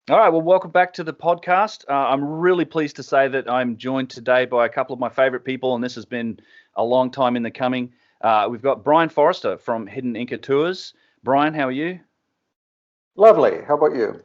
All right, well, welcome back to the podcast. I'm really pleased to say that I'm joined today by a couple of my favorite people, and this has been a long time in the coming. We've got Brian Forrester from Hidden Inca Tours. Brian, how are you? Lovely. How about you?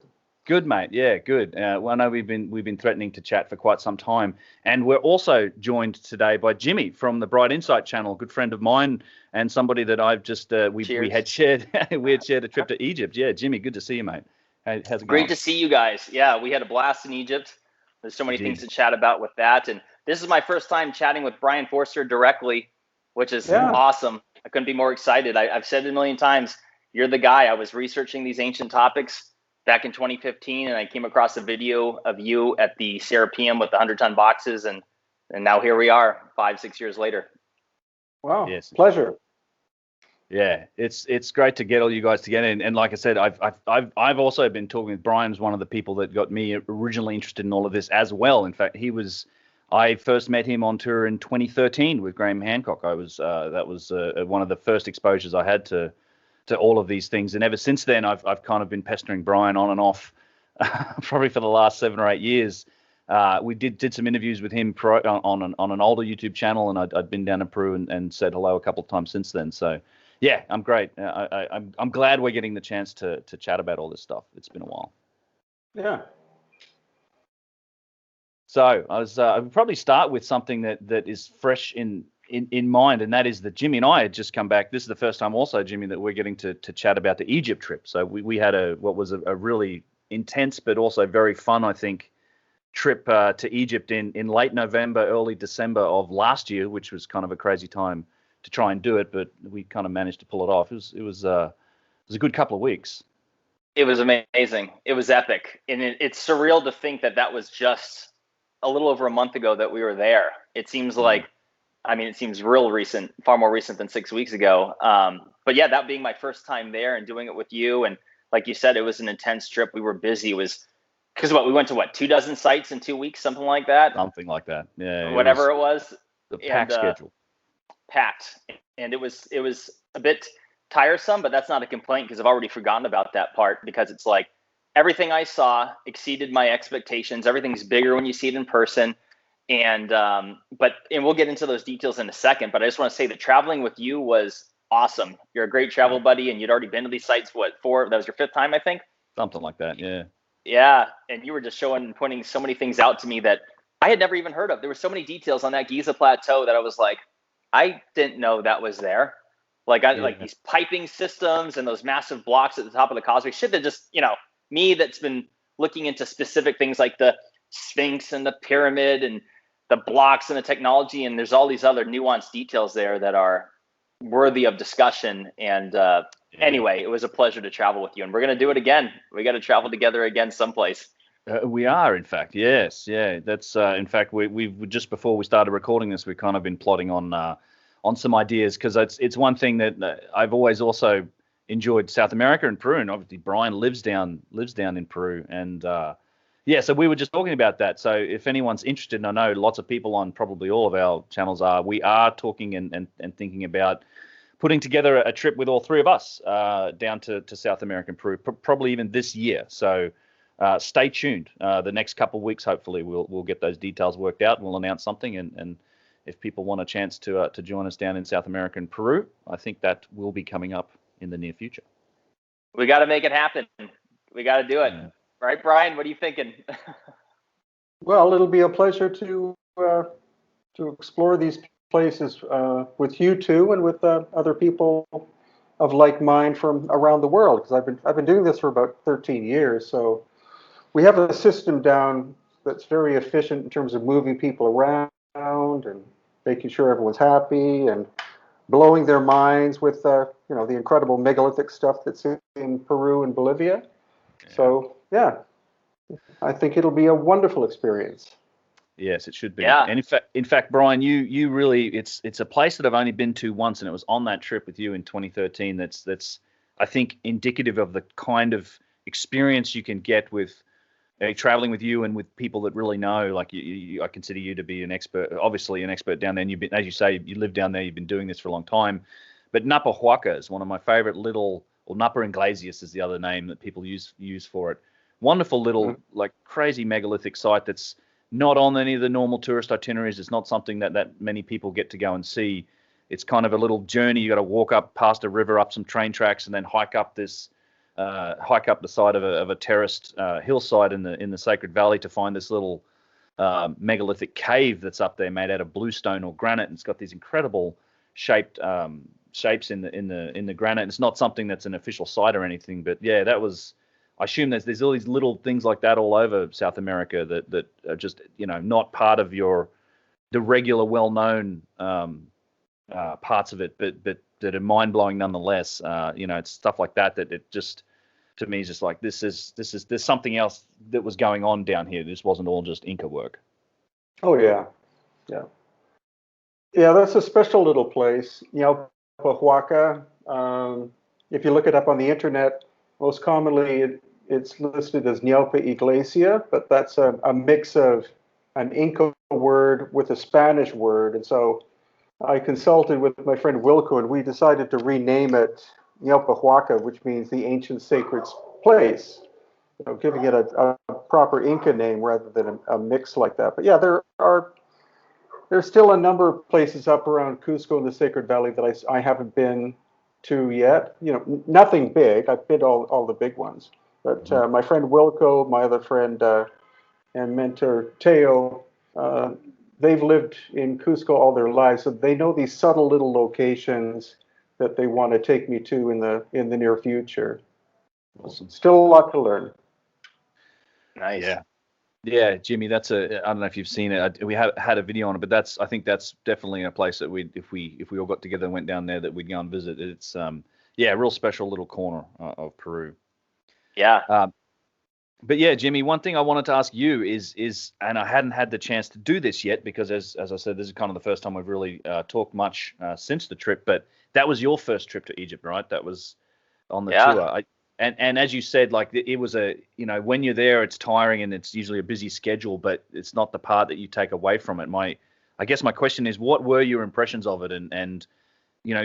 Good, mate. Yeah, good. Well, I know we've been threatening to chat for quite some time, and we're also joined today by Jimmy from the Bright Insight channel, a good friend of mine, and somebody that I've just we Cheers. had shared we had shared a trip to Egypt. Yeah, Jimmy, good to see you, mate. How's it Great going? to see you guys. Yeah, we had a blast in Egypt. There's so We many things did. to chat about with that. And this is my first time chatting with Brian Forster directly, which is Yeah. awesome. I couldn't be more excited. I've said it a million times. You're the guy. I was researching these ancient topics back in 2015, and I came across a video of you at the Serapeum with the 100-ton boxes. And now here we are 5-6 years later. Wow. Yes. Pleasure. Yeah, it's great to get all you guys together, and like I said, I've also been talking with Brian's one of the people that got me originally interested in all of this as well. In fact, I first met him on tour in 2013 with Graham Hancock. That was one of the first exposures I had to all of these things, and ever since then, I've kind of been pestering Brian on and off, probably for the last 7 or 8 years. We did some interviews with him on an older YouTube channel, and I'd been down to Peru and said hello a couple of times since then. So. Yeah, I'm great. I'm glad we're getting the chance to chat about all this stuff. It's been a while. Yeah. So I would probably start with something that is fresh in mind, and that is that Jimmy and I had just come back. This is the first time also, Jimmy, that we're getting to chat about the Egypt trip. So we had what was a really intense but also very fun, I think, trip to Egypt in late November, early December of last year, which was kind of a crazy time to try and do it, but we kind of managed to pull it off. It was a good couple of weeks. It was amazing. It was epic. And it's surreal to think that was just a little over a month ago that we were there. It seems like, it seems real recent, far more recent than 6 weeks ago. But yeah, that being my first time there and doing it with you. And like you said, it was an intense trip. We were busy. It was because we went to 24 sites in 2 weeks, something like that. Something like that. Yeah. Whatever it was. The And pack schedule. packed. And it was a bit tiresome, but that's not a complaint because I've already forgotten about that part, because it's like everything I saw exceeded my expectations. Everything's bigger when you see it in person. And we'll get into those details in a second, but I just want to say that traveling with you was awesome. You're a great travel buddy, and you'd already been to these sites, that was your fifth time, I think? Something like that, yeah. Yeah, and you were just showing and pointing so many things out to me that I had never even heard of. There were so many details on that Giza Plateau that I was like, I didn't know that was there. Like these piping systems and those massive blocks at the top of the causeway. Shit that just, me that's been looking into specific things like the Sphinx and the pyramid and the blocks and the technology, and there's all these other nuanced details there that are worthy of discussion. And anyway, it was a pleasure to travel with you, and we're going to do it again. We got to travel together again someplace. We are, in fact, yes, yeah. That's in fact, we just before we started recording this, we've kind of been plotting on some ideas, because it's one thing that I've always also enjoyed South America and Peru, and obviously Brian lives down in Peru, and yeah, so we were just talking about that. So if anyone's interested, and I know lots of people on probably all of our channels we are talking and thinking about putting together a trip with all three of us down to South America and Peru, probably even this year. So stay tuned. The next couple of weeks, hopefully, we'll get those details worked out, and we'll announce something. And if people want a chance to join us down in South America and Peru, I think that will be coming up in the near future. We got to make it happen. We got to do it. Yeah. Right, Brian? What are you thinking? Well, it'll be a pleasure to explore these places with you two and with other people of like mind from around the world, because I've been doing this for about 13 years. So we have a system down that's very efficient in terms of moving people around and making sure everyone's happy and blowing their minds with the incredible megalithic stuff that's in Peru and Bolivia. Yeah. So yeah, I think it'll be a wonderful experience. Yes, it should be. Yeah. And in fact, Brian, you really, it's a place that I've only been to once, and it was on that trip with you in 2013. That's I think indicative of the kind of experience you can get with traveling with you and with people that really know. Like I consider you to be an expert, obviously an expert down there. And you've been, as you say, you live down there. You've been doing this for a long time. But Napa Huaca is one of my favorite Napa Iglesias is the other name that people use for it. wonderful little like crazy megalithic site that's not on any of the normal tourist itineraries. It's not something that many people get to go and see. It's kind of a little journey. You got to walk up past a river, up some train tracks, and then hike up the side of a terraced hillside in the Sacred Valley to find this little megalithic cave that's up there, made out of bluestone or granite, and it's got these incredible shapes in the granite. And it's not something that's an official site or anything, but yeah, that was. I assume there's all these little things like that all over South America that are just not part of the regular well-known parts of it, but that are mind-blowing nonetheless. It's stuff like that it just, to me, is just like there's something else that was going on down here. This wasn't all just Inca work. Oh yeah. That's a special little place, Pahuaca. If you look it up on the internet, most commonly it's listed as Ñaupa Iglesia, but that's a mix of an Inca word with a Spanish word. And so I consulted with my friend Wilco, and we decided to rename it Ñaupahuaca, which means the ancient sacred place, giving it a proper Inca name rather than a mix like that. But yeah, there's still a number of places up around Cusco in the Sacred Valley that I haven't been to yet. Nothing big. I've been all the big ones. But my friend Wilco, my other friend and mentor Teo, they've lived in Cusco all their lives, so they know these subtle little locations that they want to take me to in the near future. Awesome. Still a lot to learn. Nice. Yeah, Jimmy, I don't know if you've seen it. We had a video on it, but I think that's definitely a place that if we all got together and went down there, that we'd go and visit. It's a real special little corner of Peru. Yeah. But yeah, Jimmy, one thing I wanted to ask you is, and I hadn't had the chance to do this yet because as I said, this is kind of the first time we've really talked much since the trip. But that was your first trip to Egypt, right? That was on the tour. And as you said, like it was when you're there, it's tiring and it's usually a busy schedule, but it's not the part that you take away from it. I guess my question is, what were your impressions of it? And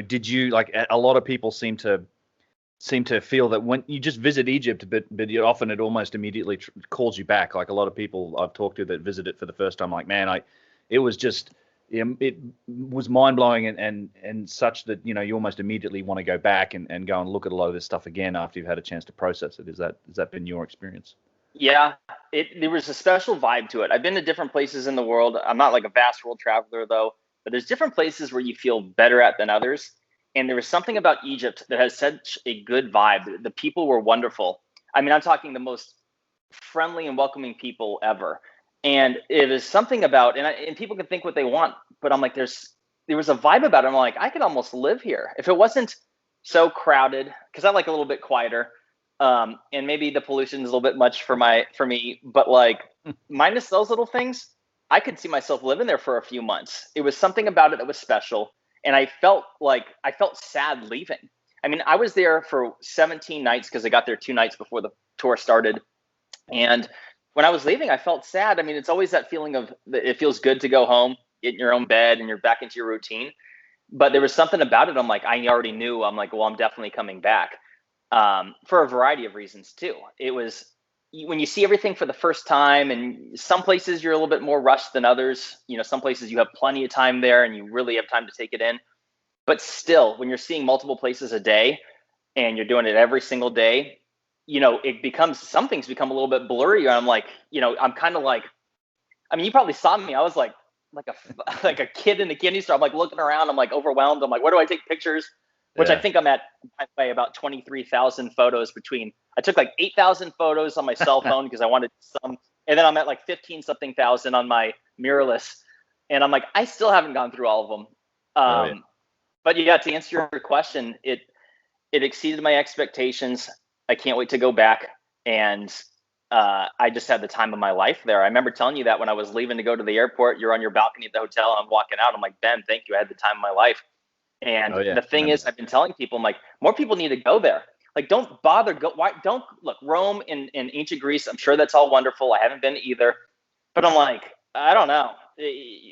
did you, like a lot of people seem to feel that when you just visit Egypt, but often it almost immediately calls you back. Like a lot of people I've talked to that visit it for the first time, like, man, it was just, it was mind blowing and such that, you almost immediately want to go back and go and look at a lot of this stuff again after you've had a chance to process it. Has that been your experience? Yeah, there was a special vibe to it. I've been to different places in the world. I'm not like a vast world traveler though, but there's different places where you feel better at than others. And there was something about Egypt that has such a good vibe. The people were wonderful. I mean, I'm talking the most friendly and welcoming people ever. And it is something about, and people can think what they want, but I'm like, there was a vibe about it. I'm like, I could almost live here if it wasn't so crowded, because I like a little bit quieter. And maybe the pollution is a little bit much for me, but like minus those little things, I could see myself living there for a few months. It was something about it that was special. And I felt sad leaving. I mean, I was there for 17 nights because I got there 2 nights before the tour started. And when I was leaving, I felt sad. I mean, it's always that feeling of it feels good to go home, get in your own bed, and you're back into your routine. But there was something about it. I'm like, I already knew. I'm like, well, I'm definitely coming back for a variety of reasons too. It was when you see everything for the first time, and some places you're a little bit more rushed than others. Some places you have plenty of time there and you really have time to take it in. But still, when you're seeing multiple places a day and you're doing it every single day, some things become a little bit blurry. I'm like, I'm kind of like, I mean, you probably saw me. I was like a kid in the candy store. I'm like looking around. I'm like overwhelmed. I'm like, where do I take pictures? Which I think I'm at by about 23,000 photos I took like 8,000 photos on my cell phone because I wanted some. And then I'm at like 15 something thousand on my mirrorless. And I'm like, I still haven't gone through all of them. But yeah, to answer your question, it exceeded my expectations. I can't wait to go back. And I just had the time of my life there. I remember telling you that when I was leaving to go to the airport, you're on your balcony at the hotel. I'm walking out. I'm like, Ben, thank you. I had the time of my life. And the thing is, I've been telling people, I'm like, more people need to go there. Like, don't bother. Don't look, Rome and ancient Greece. I'm sure that's all wonderful. I haven't been either. But I'm like, I don't know.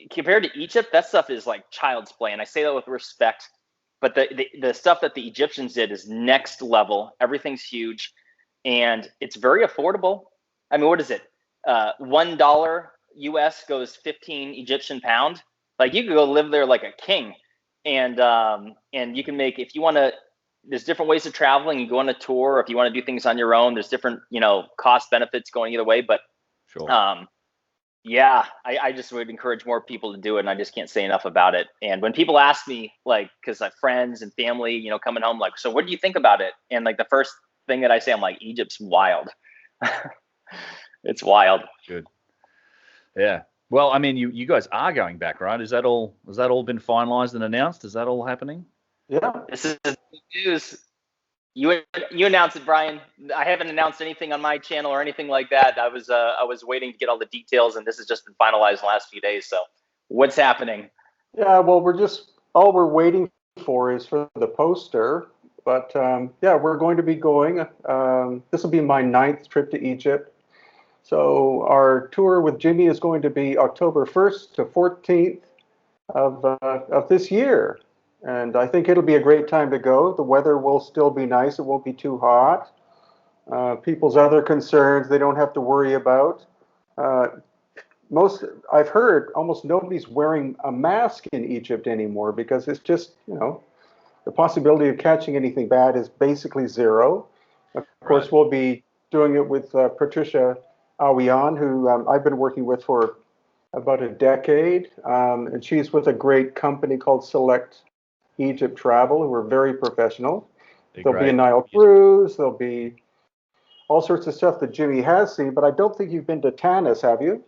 Compared to Egypt, that stuff is like child's play. And I say that with respect. But the stuff that the Egyptians did is next level. Everything's huge. And it's very affordable. I mean, what is it? $1 US goes 15 Egyptian pound. Like you could go live there like a king, and you can make, if you want to. There's different ways of traveling. You go on a tour, or if you want to do things on your own. There's different, cost benefits going either way. But Sure. yeah, I just would encourage more people to do it, and I just can't say enough about it. And when people ask me, like, because I have friends and family, coming home, like, so what do you think about it? And like the first thing that I say, I'm like, Egypt's wild. It's wild. Good. Yeah. Well, I mean, you guys are going back, right? Has that all been finalized and announced? Is that all happening? Yeah. This is the news. You announced it, Brian. I haven't announced anything on my channel or anything like that. I was waiting to get all the details, and this has just been finalized in the last few days. So, what's happening? Yeah. Well, all we're waiting for is for the poster. But yeah, we're going to be going. This will be my 9th trip to Egypt. So our tour with Jimmy is going to be October 1st to 14th of this year. And I think it'll be a great time to go. The weather will still be nice. It won't be too hot. People's other concerns they don't have to worry about. I've heard almost nobody's wearing a mask in Egypt anymore because it's just, the possibility of catching anything bad is basically zero. Of course, we'll be doing it with Patricia Awian, who I've been working with for about a decade. And she's with a great company called Select Egypt Travel, who are very professional. There'll be a Nile cruise. There'll be all sorts of stuff that Jimmy has seen, but I don't think you've been to Tanis, have you?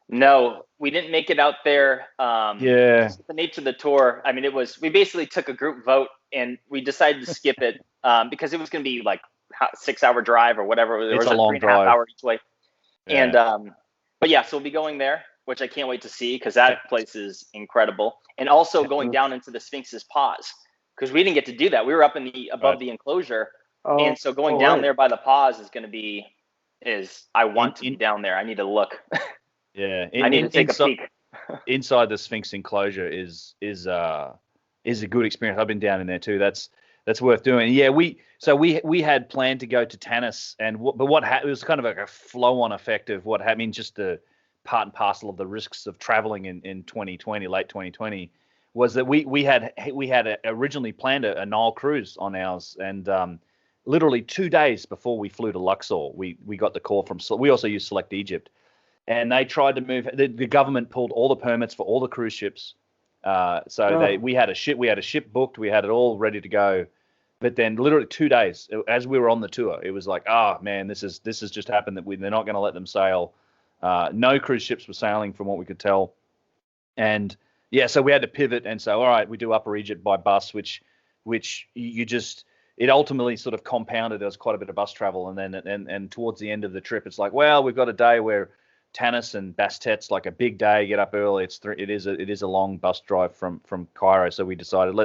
No, we didn't make it out there. Yeah. The nature of the tour. I mean, we basically took a group vote and we decided to skip it because it was going to be like 6-hour drive or whatever. It was a long 3.5 drive. hour each way. Yeah. And but yeah, so we'll be going there, which I can't wait to see because that place is incredible. And also going down into the Sphinx's paws because we didn't get to do that. We were up above the enclosure, and so going down there by the paws is going to be. I want to be down there. I need to look. Yeah, I need to take a peek. Inside the Sphinx Enclosure is a good experience. I've been down in there too. That's worth doing. Yeah, we had planned to go to Tanis, it was kind of like a flow-on effect of what happened. Just the part and parcel of the risks of traveling in 2020, late 2020, was that we had originally planned a Nile cruise on ours, and literally 2 days before we flew to Luxor, we got the call from. We also use Select Egypt. And they tried to move. The government pulled all the permits for all the cruise ships. We had a ship booked. We had it all ready to go. But then, literally 2 days as we were on the tour, it was like, oh man, this has just happened. They're not going to let them sail. No cruise ships were sailing, from what we could tell. And yeah, so we had to pivot and say, all right, we do Upper Egypt by bus, which it ultimately sort of compounded. There was quite a bit of bus travel, and then towards the end of the trip, it's like, well, we've got a day where Tanis and Bastet's like a big day. Get up early. It is a long bus drive from Cairo. So we decided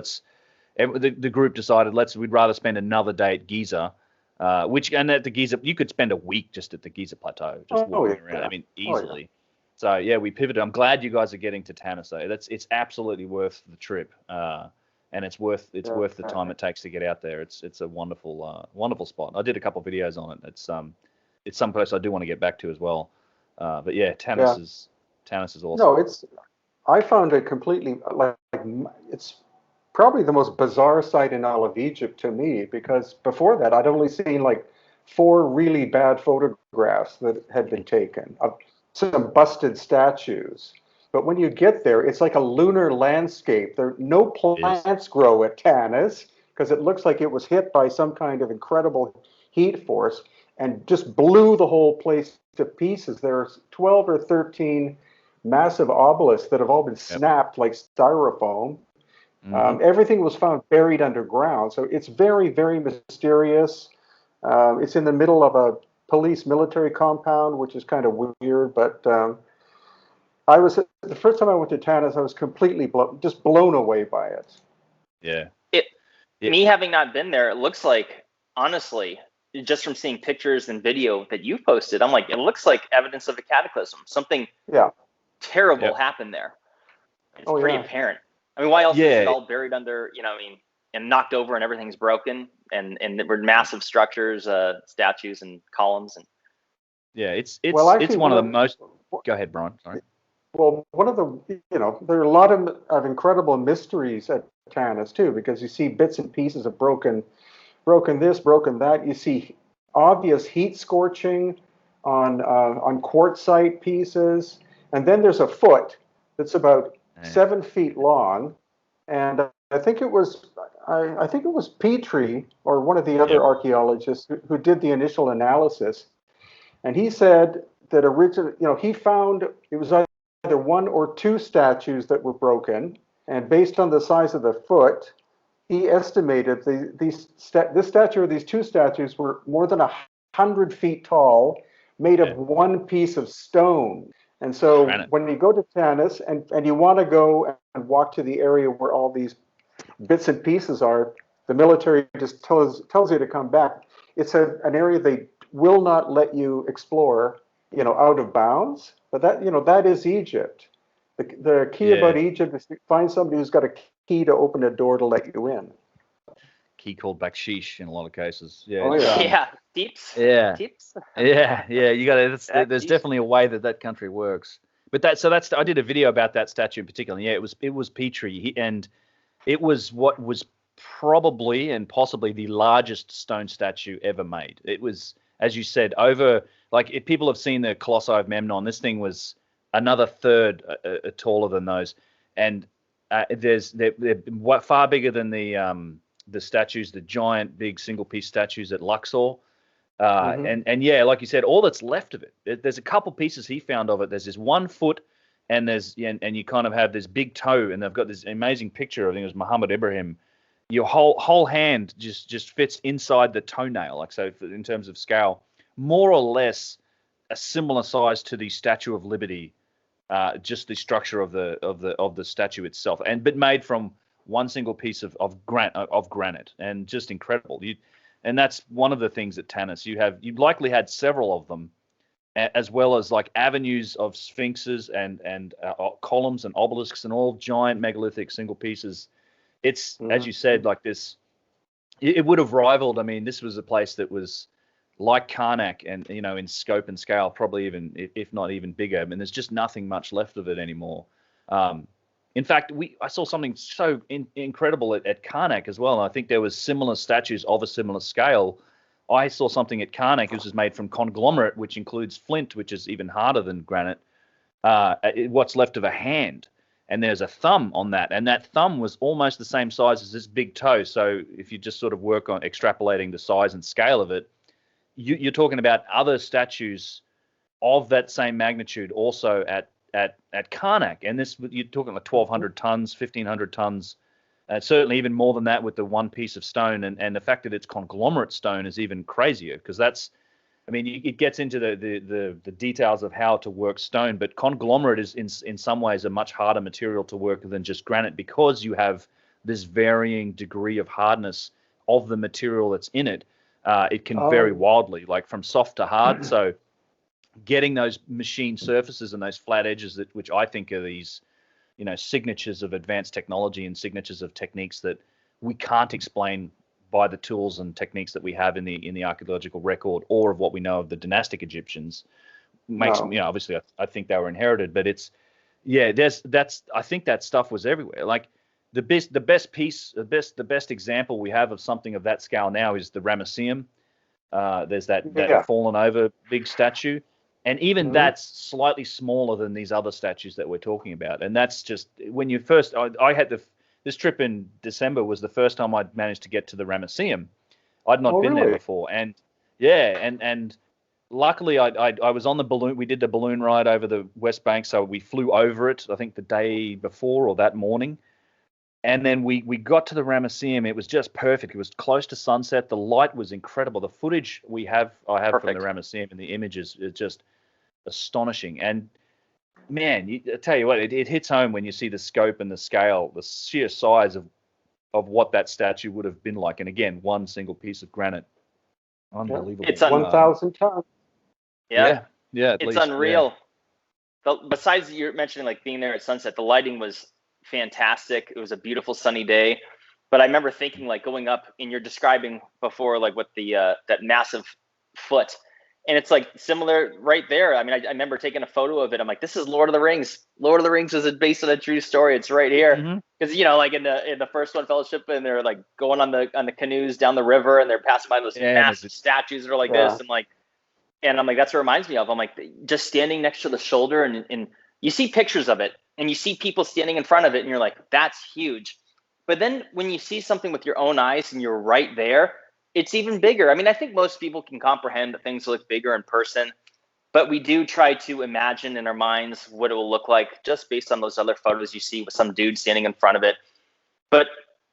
the group decided we'd rather spend another day at Giza, and at the Giza you could spend a week just at the Giza plateau, just walking around. I mean, easily. So yeah, we pivoted. I'm glad you guys are getting to Tanis though. It's absolutely worth the trip, and it's worth the time it takes to get out there. It's a wonderful spot. I did a couple of videos on it. It's some place I do want to get back to as well. But yeah, Tanis is awesome. No, I found it completely it's probably the most bizarre sight in all of Egypt to me, because before that I'd only seen like 4 really bad photographs that had been taken of some busted statues. But when you get there, it's like a lunar landscape. No plants grow at Tanis because it looks like it was hit by some kind of incredible heat force and just blew the whole place to pieces. There's 12 or 13 massive obelisks that have all been snapped like styrofoam. Mm-hmm. Everything was found buried underground. So it's very, very mysterious. It's in the middle of a police military compound, which is kind of weird. But the first time I went to Tanis, I was completely blown away by it. Yeah. Me having not been there, it looks like, honestly, just from seeing pictures and video that you've posted, I'm like, it looks like evidence of a cataclysm. Something terrible happened there. It's pretty apparent. I mean, why else is it all buried under, and knocked over and everything's broken and there were massive structures, statues and columns. And Yeah, it's Well, actually, one of the most. Go ahead, Brian. Sorry. well, one of the, there are a lot of incredible mysteries at Tanis too, because you see bits and pieces of broken this, broken that. You see obvious heat scorching on quartzite pieces, and then there's a foot that's about Yeah. 7 feet long, and I think it was I think it was Petrie or one of the other archaeologists who did the initial analysis, and he said that originally, he found it was either one or two statues that were broken, and based on the size of the foot, he estimated this statue or these two statues were more than 100 feet tall, made of one piece of stone. And so Granite. when you go to Tanis and you want to go and walk to the area where all these bits and pieces are, the military just tells you to come back. It's an area they will not let you explore, out of bounds. But that is Egypt. The key about Egypt is to find somebody who's got a key to open a door to let you in. Key called baksheesh in a lot of cases. Yeah. Oh, yeah. Yeah, tips. Yeah. Tips. Yeah. You got to. There's Baksheesh. definitely a way that country works. But I did a video about that statue in particular. Yeah, it was Petrie, and it was what was probably and possibly the largest stone statue ever made. It was, as you said, over, like, if people have seen the Colossi of Memnon, this thing was another third taller than those, and they're far bigger than the statues, the giant big single piece statues at Luxor. And yeah, like you said, all that's left of it. There's a couple pieces he found of it. There's this 1 foot, and and you kind of have this big toe, and they've got this amazing picture. I think it was Muhammad Ibrahim. Your whole hand just fits inside the toenail, like, so in terms of scale, more or less a similar size to the Statue of Liberty. Just the structure of the statue itself, but made from one single piece of granite, and just incredible. And that's one of the things at Tanis. You've likely had several of them, as well as like avenues of sphinxes and columns and obelisks and all giant megalithic single pieces. It's, as you said, like this. It would have rivaled. I mean, this was a place that was like Karnak, and in scope and scale, probably even, if not even bigger. I mean, there's just nothing much left of it anymore. In fact, I saw something so incredible at Karnak as well. And I think there was similar statues of a similar scale. I saw something at Karnak, which was made from conglomerate, which includes flint, which is even harder than granite. What's left of a hand, and there's a thumb on that, and that thumb was almost the same size as this big toe. So if you just sort of work on extrapolating the size and scale of it, you're talking about other statues of that same magnitude also at Karnak, and this, you're talking like 1,200 tons, 1,500 tons, certainly even more than that with the one piece of stone, and the fact that it's conglomerate stone is even crazier, because that's, I mean, it gets into the details of how to work stone, but conglomerate is in some ways a much harder material to work than just granite, because you have this varying degree of hardness of the material that's in it. It can vary wildly, like from soft to hard. So getting those machine surfaces and those flat edges, which I think are these, signatures of advanced technology and signatures of techniques that we can't explain by the tools and techniques that we have in the archaeological record, or of what we know of the dynastic Egyptians, makes them, obviously I think they were inherited, but it's, I think that stuff was everywhere. Like the best example we have of something of that scale now is the Ramesseum. There's that fallen over big statue. And even that's slightly smaller than these other statues that we're talking about. And that's just, when you first, I had this trip in December was the first time I'd managed to get to the Ramesseum. I'd not been there before. And and luckily I was on the balloon. We did the balloon ride over the West Bank. So we flew over it, I think the day before or that morning. And then we got to the Ramesseum. It was just perfect. It was close to sunset. The light was incredible. The footage I have perfect from the Ramesseum and the images is just astonishing. And man, I tell you what, it hits home when you see the scope and the scale, the sheer size of what that statue would have been like. And again, one single piece of granite. Unbelievable. It's 1,000 tons. Yeah, at it's least, unreal. Besides you're mentioning like being there at sunset, the lighting was fantastic. It was a beautiful sunny day. But I remember thinking, like, going up, and you're describing before, like, what the that massive foot, And it's like similar right there. I mean, I remember taking a photo of it. I'm like, this is Lord of the Rings. Lord of the Rings is based on a true story. It's right here. Because like in the first one, Fellowship, and they're like going on the canoes down the river, and they're passing by those massive statues that are like this, and I'm like, that's what it reminds me of. I'm like, just standing next to the shoulder, and you see pictures of it, and you see people standing in front of it, and you're like, that's huge. But then when you see something with your own eyes and you're right there, it's even bigger. I mean, I think most people can comprehend that things look bigger in person, but we do try to imagine in our minds what it will look like just based on those other photos you see with some dude standing in front of it. But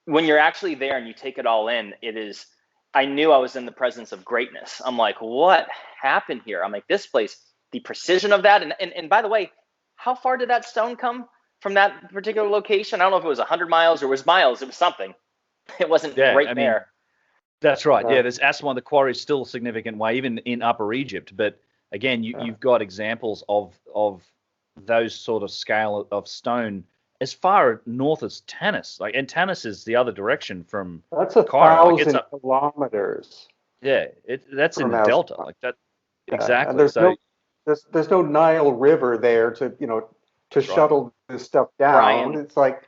when you're actually there and you take it all in, I knew I was in the presence of greatness. I'm like, what happened here? I'm like, this place, the precision of that. And by the way, how far did that stone come from that particular location? I don't know if it was 100 miles or it was miles. It was something. It wasn't right there. That's right. Yeah, there's Aswan, the quarry is still a significant way, even in Upper Egypt. But again, you've got examples of those sort of scale of stone as far north as Tanis. And Tanis is the other direction from That's 1,000 kilometers. Yeah, that's in the delta. Like that. Yeah, exactly. And there's no Nile River there to shuttle this stuff down. Brian, it's like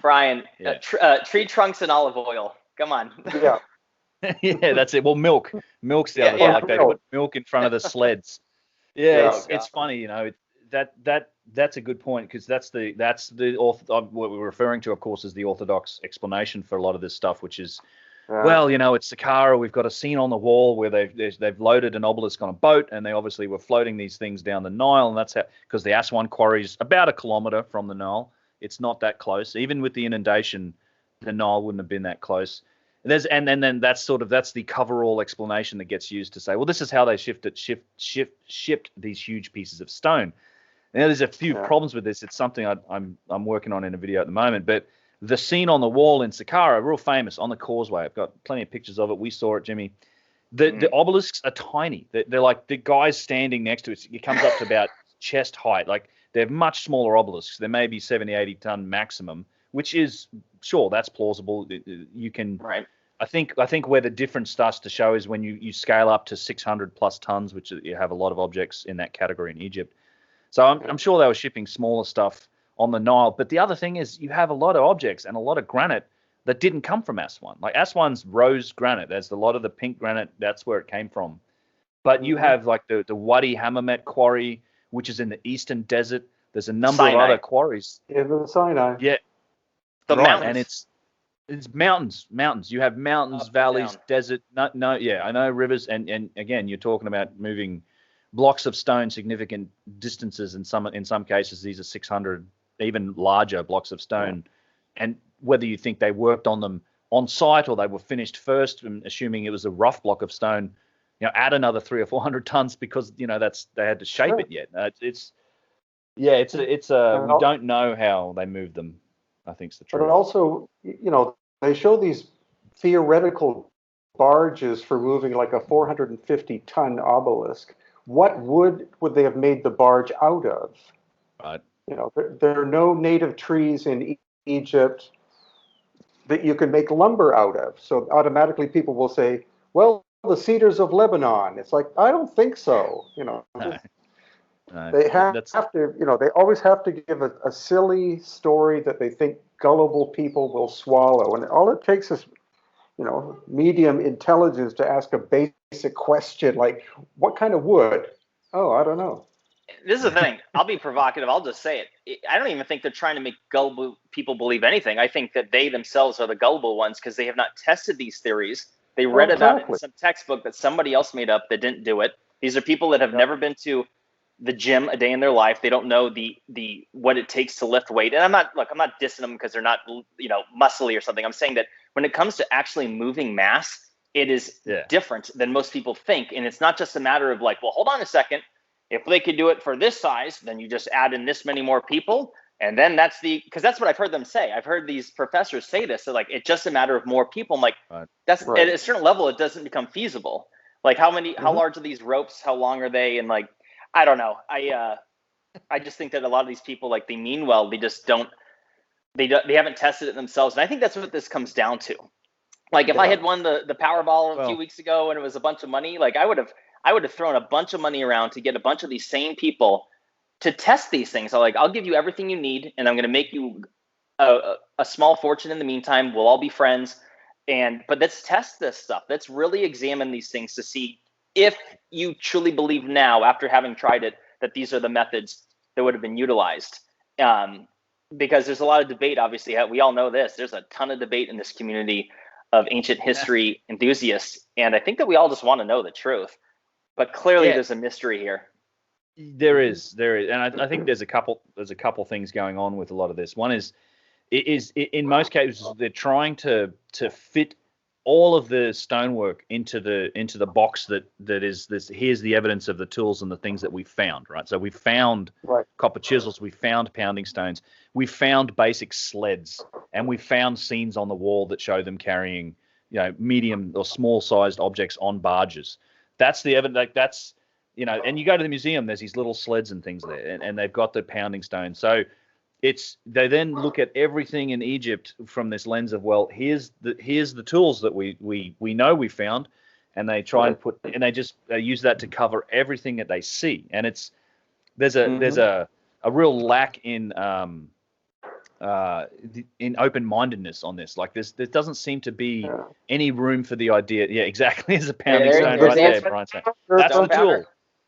Brian, tree trunks and olive oil. Come on. Yeah. Yeah, that's it. Well, milk's the other thing. Like they put milk in front of the sleds. Yeah, it's funny, that's a good point, because that's the what we're referring to, of course, is the orthodox explanation for a lot of this stuff, which is, it's Saqqara. We've got a scene on the wall where they've loaded an obelisk on a boat, and they obviously were floating these things down the Nile, and that's how, because the Aswan quarry is about 1 kilometer from the Nile. It's not that close. Even with the inundation, the Nile wouldn't have been that close. And then that's the coverall explanation that gets used to say, well, this is how they shipped these huge pieces of stone. Now, there's a few problems with this. It's something I'm working on in a video at the moment. But the scene on the wall in Saqqara, real famous, on the causeway. I've got plenty of pictures of it. We saw it, Jimmy. The obelisks are tiny. They're like the guys standing next to it. It comes up to about chest height. Like, they're much smaller obelisks. They may be 70, 80 ton maximum, which is, sure, that's plausible. You can. Right. I think where the difference starts to show is when you scale up to 600 plus tons, which you have a lot of objects in that category in Egypt. So I'm sure they were shipping smaller stuff on the Nile. But the other thing is, you have a lot of objects and a lot of granite that didn't come from Aswan. Like, Aswan's rose granite. There's a lot of the pink granite. That's where it came from. But you have like the Wadi Hammamet quarry, which is in the eastern desert. There's a number of other quarries. In the Sinai. Yeah. The mountains. And it's mountains. You have mountains, up, valleys, desert. I know rivers. And again, you're talking about moving blocks of stone significant distances. In some cases, these are 600, even larger blocks of stone. Yeah. And whether you think they worked on them on site or they were finished first, and assuming it was a rough block of stone, add another 300 or 400 tons, because they had to shape it yet. We don't know how they moved them, I think is the truth. But also, they show these theoretical barges for moving like a 450-ton obelisk. What wood would they have made the barge out of? Right. There are no native trees in Egypt that you can make lumber out of. So automatically people will say, well, the cedars of Lebanon. It's like, I don't think so. No. They have to, they always have to give a silly story that they think gullible people will swallow. And all it takes is, medium intelligence to ask a basic question like, what kind of wood? Oh, I don't know. This is the thing. I'll be provocative. I'll just say it. I don't even think they're trying to make gullible people believe anything. I think that they themselves are the gullible ones, because they have not tested these theories. They read about it in some textbook that somebody else made up that didn't do it. These are people that have never been to the gym a day in their life. They don't know the what it takes to lift weight. And I'm not dissing them because they're not, muscly or something. I'm saying that when it comes to actually moving mass, it is different than most people think. And it's not just a matter of like, well, hold on a second. If they could do it for this size, then you just add in this many more people. And then because that's what I've heard them say. I've heard these professors say this. They're like, it's just a matter of more people. I'm like, that's at a certain level, it doesn't become feasible. Like, how large are these ropes? How long are they? And like, I don't know. I just think that a lot of these people, like, they mean well. They just don't. They haven't tested it themselves. And I think that's what this comes down to. Like, if I had won the Powerball a few weeks ago and it was a bunch of money, like, I would I would have thrown a bunch of money around to get a bunch of these same people to test these things. So like, I'll give you everything you need, and I'm going to make you a small fortune in the meantime. We'll all be friends. But let's test this stuff. Let's really examine these things to see if you truly believe now, after having tried it, that these are the methods that would have been utilized. Because there's a lot of debate, obviously. We all know this. There's a ton of debate in this community of ancient history enthusiasts. And I think that we all just want to know the truth. But clearly there's a mystery here. There is. And I think there's a couple things going on with a lot of this. One is in most cases, they're trying to fit all of the stonework into the box that is this. Here's the evidence of the tools and the things that we found, right? So we found copper chisels, we found pounding stones, we found basic sleds, and we found scenes on the wall that show them carrying, medium or small sized objects on barges. That's the evidence. Like that's, and you go to the museum, there's these little sleds and things there, and they've got the pounding stone. So they then look at everything in Egypt from this lens of, well, here's the tools that we know we found, and they try and they just use that to cover everything that they see. And there's a real lack in open-mindedness on this. Like there doesn't seem to be any room for the idea. Yeah, exactly. There's a pounding stone right there, Brian. That's the tool.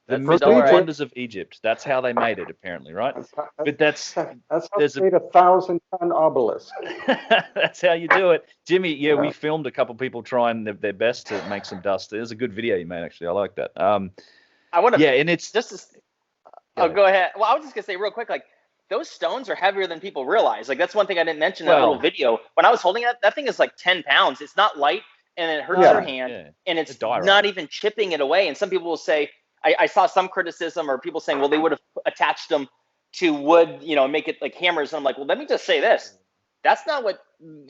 The mystical wonders of Egypt. That's how they made it, apparently, right? But that's how they made a 1,000-ton obelisk. That's how you do it, Jimmy. Yeah, we filmed a couple people trying their best to make some dust. There's a good video you made, actually. I like that. I want to. Yeah, and it's just. Go ahead. Well, I was just gonna say real quick, like those stones are heavier than people realize. Like that's one thing I didn't mention in that little video. When I was holding it, that thing is like 10 pounds. It's not light, and it hurts your hand, and it's not even chipping it away. And some people will say. I saw some criticism or people saying, well, they would have attached them to wood, make it like hammers. And I'm like, well, let me just say this. That's not what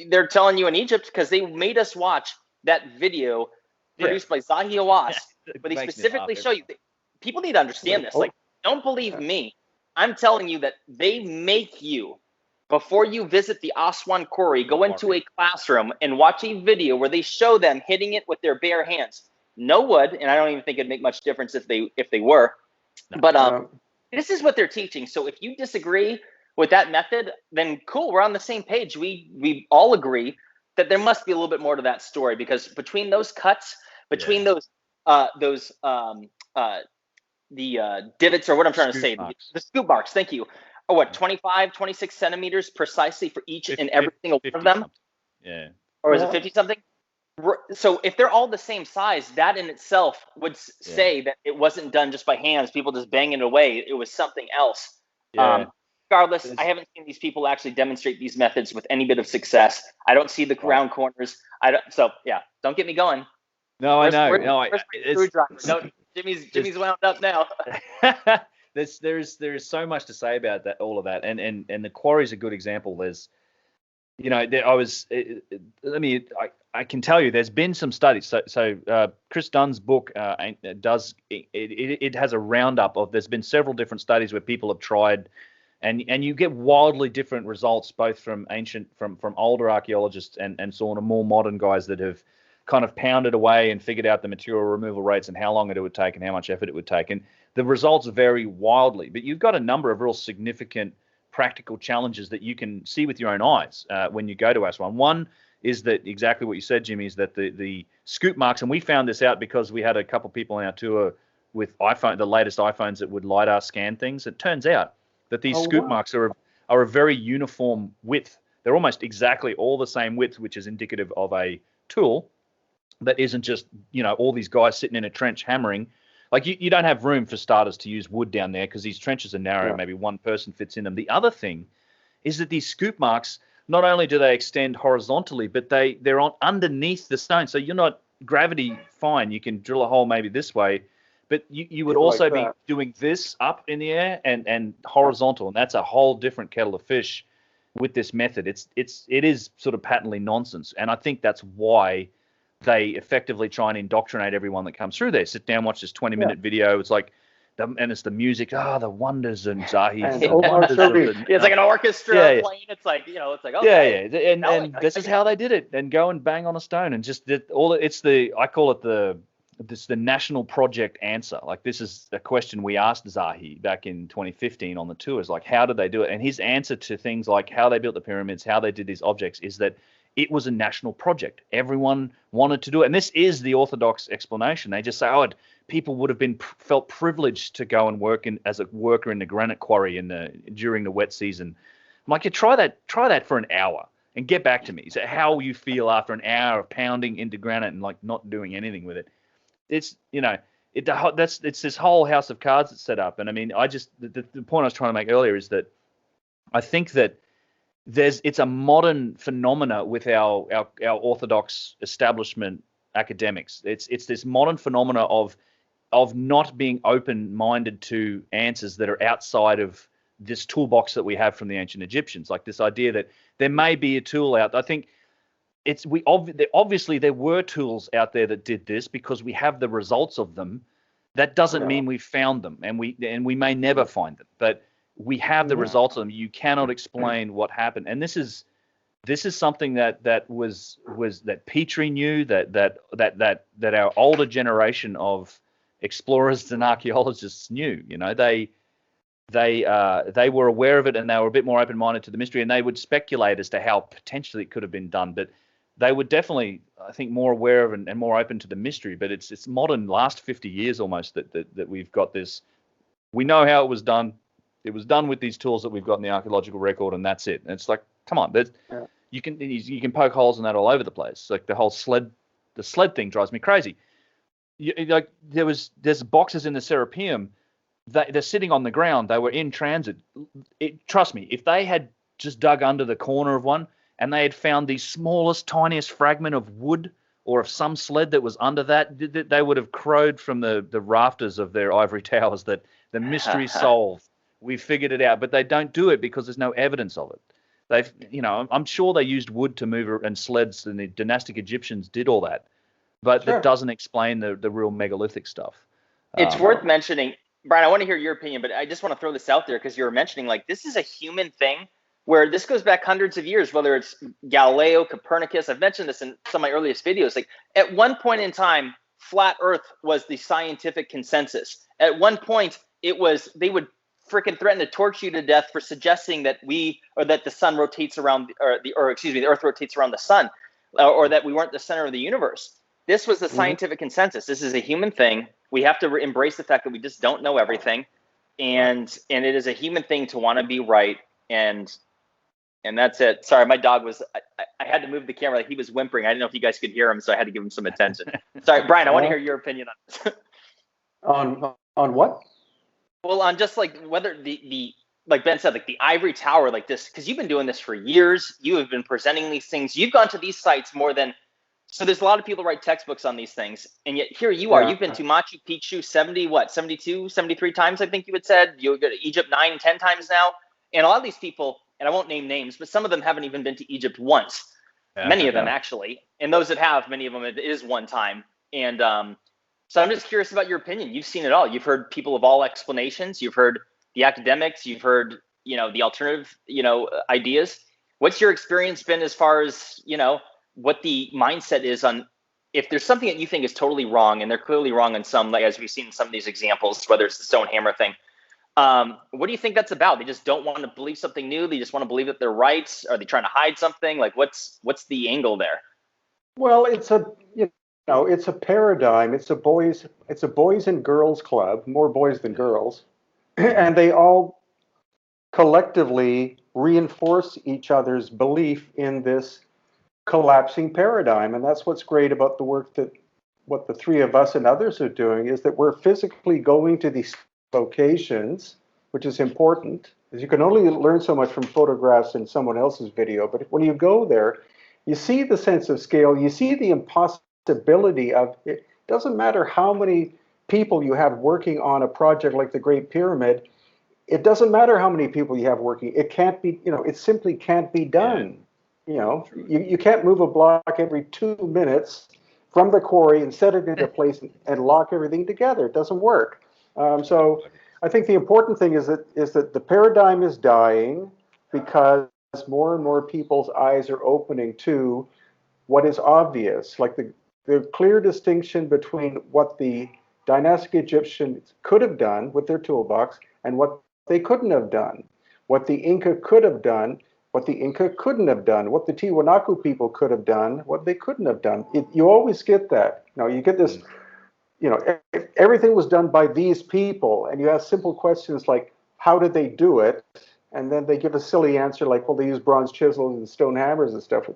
they're telling you in Egypt, because they made us watch that video produced by Zahi Hawass, but they specifically show you. People need to understand this. Like, don't believe me. I'm telling you that they make you, before you visit the Aswan Quarry, go into a classroom and watch a video where they show them hitting it with their bare hands. No wood, and I don't even think it'd make much difference if they were. No. But this is what they're teaching. So if you disagree with that method, then cool, we're on the same page. We all agree that there must be a little bit more to that story, because between those cuts, between those divots, or what I'm trying to say, the scoop marks, thank you, are what, 25, 26 centimeters precisely for each and every single one of them? Something. Yeah. Or is it 50 something? So if they're all the same size, that in itself would say that it wasn't done just by hands, people just banging it away. It was something else. Yeah. Regardless, I haven't seen these people actually demonstrate these methods with any bit of success. I don't see the round corners. Don't get me going. No, I know. No, Jimmy's wound up now. There's so much to say about that, all of that, and the quarry's a good example. There's, I can tell you, there's been some studies. So Chris Dunn's book it has a roundup of. There's been several different studies where people have tried, and you get wildly different results, both from older archaeologists and sort of more modern guys that have kind of pounded away and figured out the material removal rates and how long it would take and how much effort it would take, and the results vary wildly. But you've got a number of real significant practical challenges that you can see with your own eyes when you go to Aswan. One is that exactly what you said, Jimmy, is that the scoop marks, and we found this out because we had a couple people on our tour with the latest iPhones that would LiDAR scan things. It turns out that these scoop marks are a very uniform width. They're almost exactly all the same width, which is indicative of a tool that isn't just, all these guys sitting in a trench hammering. Like you don't have room for starters to use wood down there because these trenches are narrow. Maybe one person fits in them. The other thing is that these scoop marks, not only do they extend horizontally, but they're on underneath the stone. So you're not gravity fine. You can drill a hole maybe this way, but you would also be doing this up in the air and horizontal, and that's a whole different kettle of fish with this method. It is sort of patently nonsense, and I think that's why they effectively try and indoctrinate everyone that comes through there. Sit down, watch this 20-minute video. It's like, and it's the music. The wonders and Zahi's. It's like an orchestra playing. It's like, okay. Yeah. And this is how they did it. And go and bang on a stone and just I call it the national project answer. Like, this is a question we asked Zahi back in 2015 on the tours. Like, how did they do it? And his answer to things like how they built the pyramids, how they did these objects, is that it was a national project. Everyone wanted to do it. And this is the orthodox explanation. They just say, oh, people would have been felt privileged to go and work as a worker in the granite quarry during the wet season. I'm like, try that for an hour and get back to me. So how you feel after an hour of pounding into granite and like not doing anything with it. It's, it's this whole house of cards that's set up. And I mean, the point I was trying to make earlier is that I think that it's a modern phenomena with our orthodox establishment academics. It's this modern phenomena of not being open-minded to answers that are outside of this toolbox that we have from the ancient Egyptians. Like this idea that there may be a tool out. I think obviously there were tools out there that did this because we have the results of them. That doesn't mean we've found them, and we may never find them, but we have the results of them. You cannot explain what happened, and this is something that Petrie knew, that our older generation of explorers and archaeologists knew. They were aware of it, and they were a bit more open-minded to the mystery, and they would speculate as to how potentially it could have been done, but they were definitely, I think, more aware of and more open to the mystery. But it's modern, last 50 years almost that we've got this. We know how it was done. It was done with these tools that we've got in the archaeological record, and that's it. And it's like, come on, you can poke holes in that all over the place. Like the sled thing drives me crazy. There's boxes in the Serapeum. They're sitting on the ground. They were in transit. Trust me, if they had just dug under the corner of one and they had found the smallest, tiniest fragment of wood or of some sled that was under that, they would have crowed from the rafters of their ivory towers that the mystery solved. We figured it out. But they don't do it because there's no evidence of it. I'm sure they used wood to move and sleds, and the dynastic Egyptians did all that. But that doesn't explain the real megalithic stuff. It's worth mentioning. Brian, I want to hear your opinion, but I just want to throw this out there because you were mentioning, like, this is a human thing where this goes back hundreds of years, whether it's Galileo, Copernicus. I've mentioned this in some of my earliest videos. Like, at one point in time, flat Earth was the scientific consensus. At one point, they would freaking threaten to torture you to death for suggesting that the sun rotates around, the Earth rotates around the sun, or that we weren't the center of the universe. This was the scientific consensus. This is a human thing. We have to embrace the fact that we just don't know everything, and it is a human thing to want to be right, and that's it. Sorry, my dog was. I had to move the camera. He was whimpering. I didn't know if you guys could hear him, so I had to give him some attention. Sorry, Brian. I want to hear your opinion on this. On what? Well, on just like whether the like Ben said, like the ivory tower, like this, because you've been doing this for years. You have been presenting these things. You've gone to these sites more than. So there's a lot of people write textbooks on these things, and yet here you are. You've been to Machu Picchu 72, 73 times, I think you had said. You go to Egypt 9, 10 times now. And a lot of these people, and I won't name names, but some of them haven't even been to Egypt once. Many of them, actually. And those that have, many of them, it is one time. And so I'm just curious about your opinion. You've seen it all. You've heard people of all explanations. You've heard the academics. You've heard, the alternative, ideas. What's your experience been as far as, what the mindset is on if there's something that you think is totally wrong, and they're clearly wrong on some, like as we've seen in some of these examples, whether it's the stone hammer thing. What do you think that's about? They just don't want to believe something new. They just want to believe that they're right. Are they trying to hide something? Like what's the angle there? Well, it's a paradigm. It's a boys and girls club, more boys than girls, and they all collectively reinforce each other's belief in this collapsing paradigm. And that's what's great about the work what the three of us and others are doing, is that we're physically going to these locations, which is important, because you can only learn so much from photographs in someone else's video. But when you go there, you see the sense of scale, you see the impossibility of it. Doesn't matter how many people you have working on a project like the Great Pyramid. It doesn't matter how many people you have working. It can't be, it simply can't be done. You can't move a block every 2 minutes from the quarry and set it into place and lock everything together. It doesn't work. So I think the important thing is that the paradigm is dying because more and more people's eyes are opening to what is obvious. Like the the clear distinction between what the dynastic Egyptians could have done with their toolbox and what they couldn't have done, what the Inca could have done, what the Inca couldn't have done, what the Tiwanaku people could have done, what they couldn't have done. You always get that. You get this, everything was done by these people, and you ask simple questions like, how did they do it? And then they give a silly answer like, well, they use bronze chisels and stone hammers and stuff.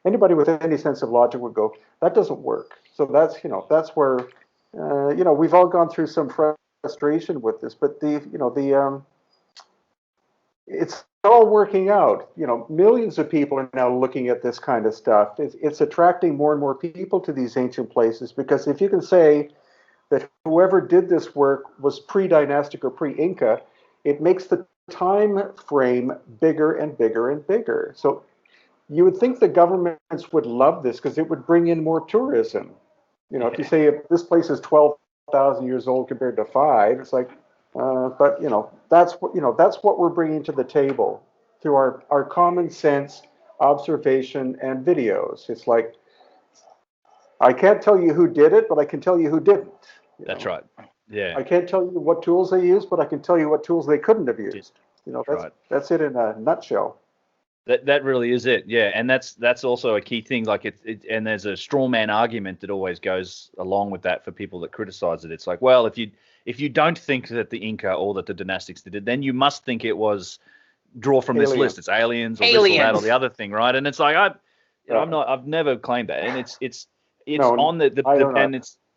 Anybody with any sense of logic would go, that doesn't work. So that's where, we've all gone through some frustration with this, but it's all working out. Millions of people are now looking at this kind of stuff. It's attracting more and more people to these ancient places, because if you can say that whoever did this work was pre-dynastic or pre-Inca, it makes the time frame bigger and bigger and bigger. So you would think the governments would love this because it would bring in more tourism. If you say if this place is 12,000 years old compared to 5, it's like, but that's what we're bringing to the table through our common sense, observation, and videos. It's like, I can't tell you who did it, but I can tell you who didn't. That's right. Yeah. I can't tell you what tools they used, but I can tell you what tools they couldn't have used. That's it in a nutshell. That really is it. Yeah, and that's also a key thing. Like and there's a straw man argument that always goes along with that for people that criticize it. It's like, well, if you don't think that the Inca or that the dynastics did it, then you must think it was draw from this list. It's aliens or this or that or the other thing, right? And it's like I've never claimed that, and it's on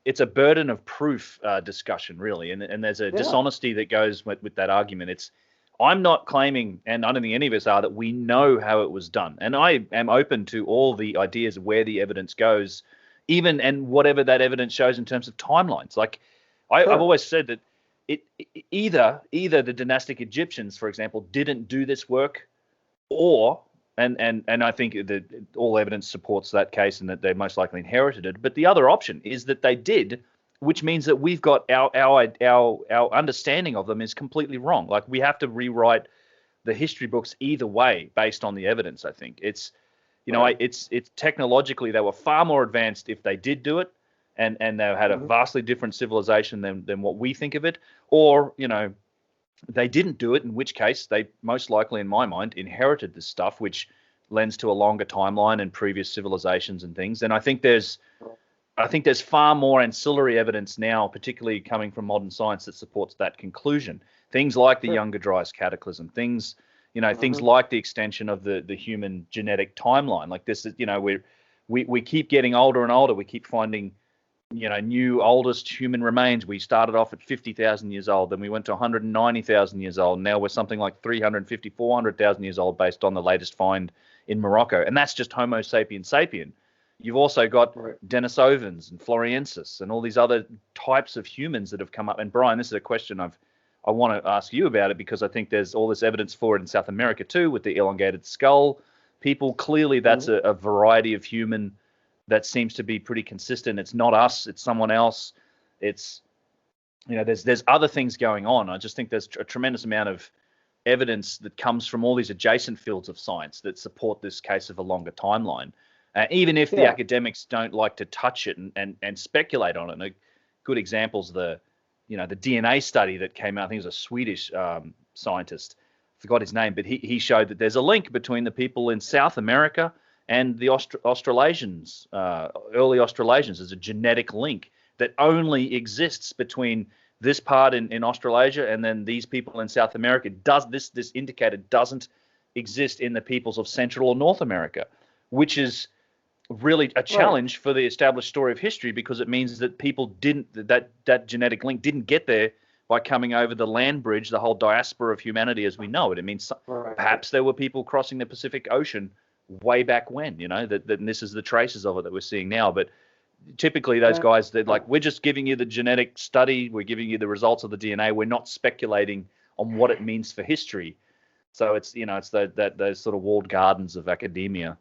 it's a burden of proof discussion, really, and there's a dishonesty that goes with that argument. I'm not claiming, and I don't think any of us are, that we know how it was done. And I am open to all the ideas of where the evidence goes, and whatever that evidence shows in terms of timelines. Like I've always said that either the dynastic Egyptians, for example, didn't do this work, or and I think that all evidence supports that case and that they most likely inherited it. But the other option is that they did, which means that we've got our understanding of them is completely wrong. Like we have to rewrite the history books either way based on the evidence. I think it's technologically they were far more advanced if they did do it, and they had a vastly different civilization than what we think of it, or they didn't do it, in which case they most likely, in my mind, inherited this stuff, which lends to a longer timeline and previous civilizations and things. And I think there's far more ancillary evidence now, particularly coming from modern science, that supports that conclusion. Things like the Younger Dryas cataclysm, things like the extension of the human genetic timeline. Like this is, we keep getting older and older. We keep finding, new oldest human remains. We started off at 50,000 years old, then we went to 190,000 years old. Now we're something like 350, 400,000 years old based on the latest find in Morocco. And that's just Homo sapiens sapien. You've also got Denisovans and Floriensis and all these other types of humans that have come up. And Brian, this is a question I want to ask you about it, because I think there's all this evidence for it in South America too, with the elongated skull people. Clearly that's a variety of human that seems to be pretty consistent. It's not us, it's someone else. It's, there's other things going on. I just think there's a tremendous amount of evidence that comes from all these adjacent fields of science that support this case of a longer timeline. Even if the academics don't like to touch it and speculate on it. And a good example is the DNA study that came out. I think it was a Swedish scientist. I forgot his name, but he showed that there's a link between the people in South America and the Australasians, early Australasians. There's a genetic link that only exists between this part in Australasia and then these people in South America. This indicator doesn't exist in the peoples of Central or North America, which is really a challenge for the established story of history, because it means that people that genetic link didn't get there by coming over the land bridge, the whole diaspora of humanity as we know it. It means perhaps there were people crossing the Pacific Ocean way back when, that this is the traces of it that we're seeing now. But typically those guys, they're like, we're just giving you the genetic study, we're giving you the results of the DNA, we're not speculating on what it means for history. So it's it's those sort of walled gardens of academia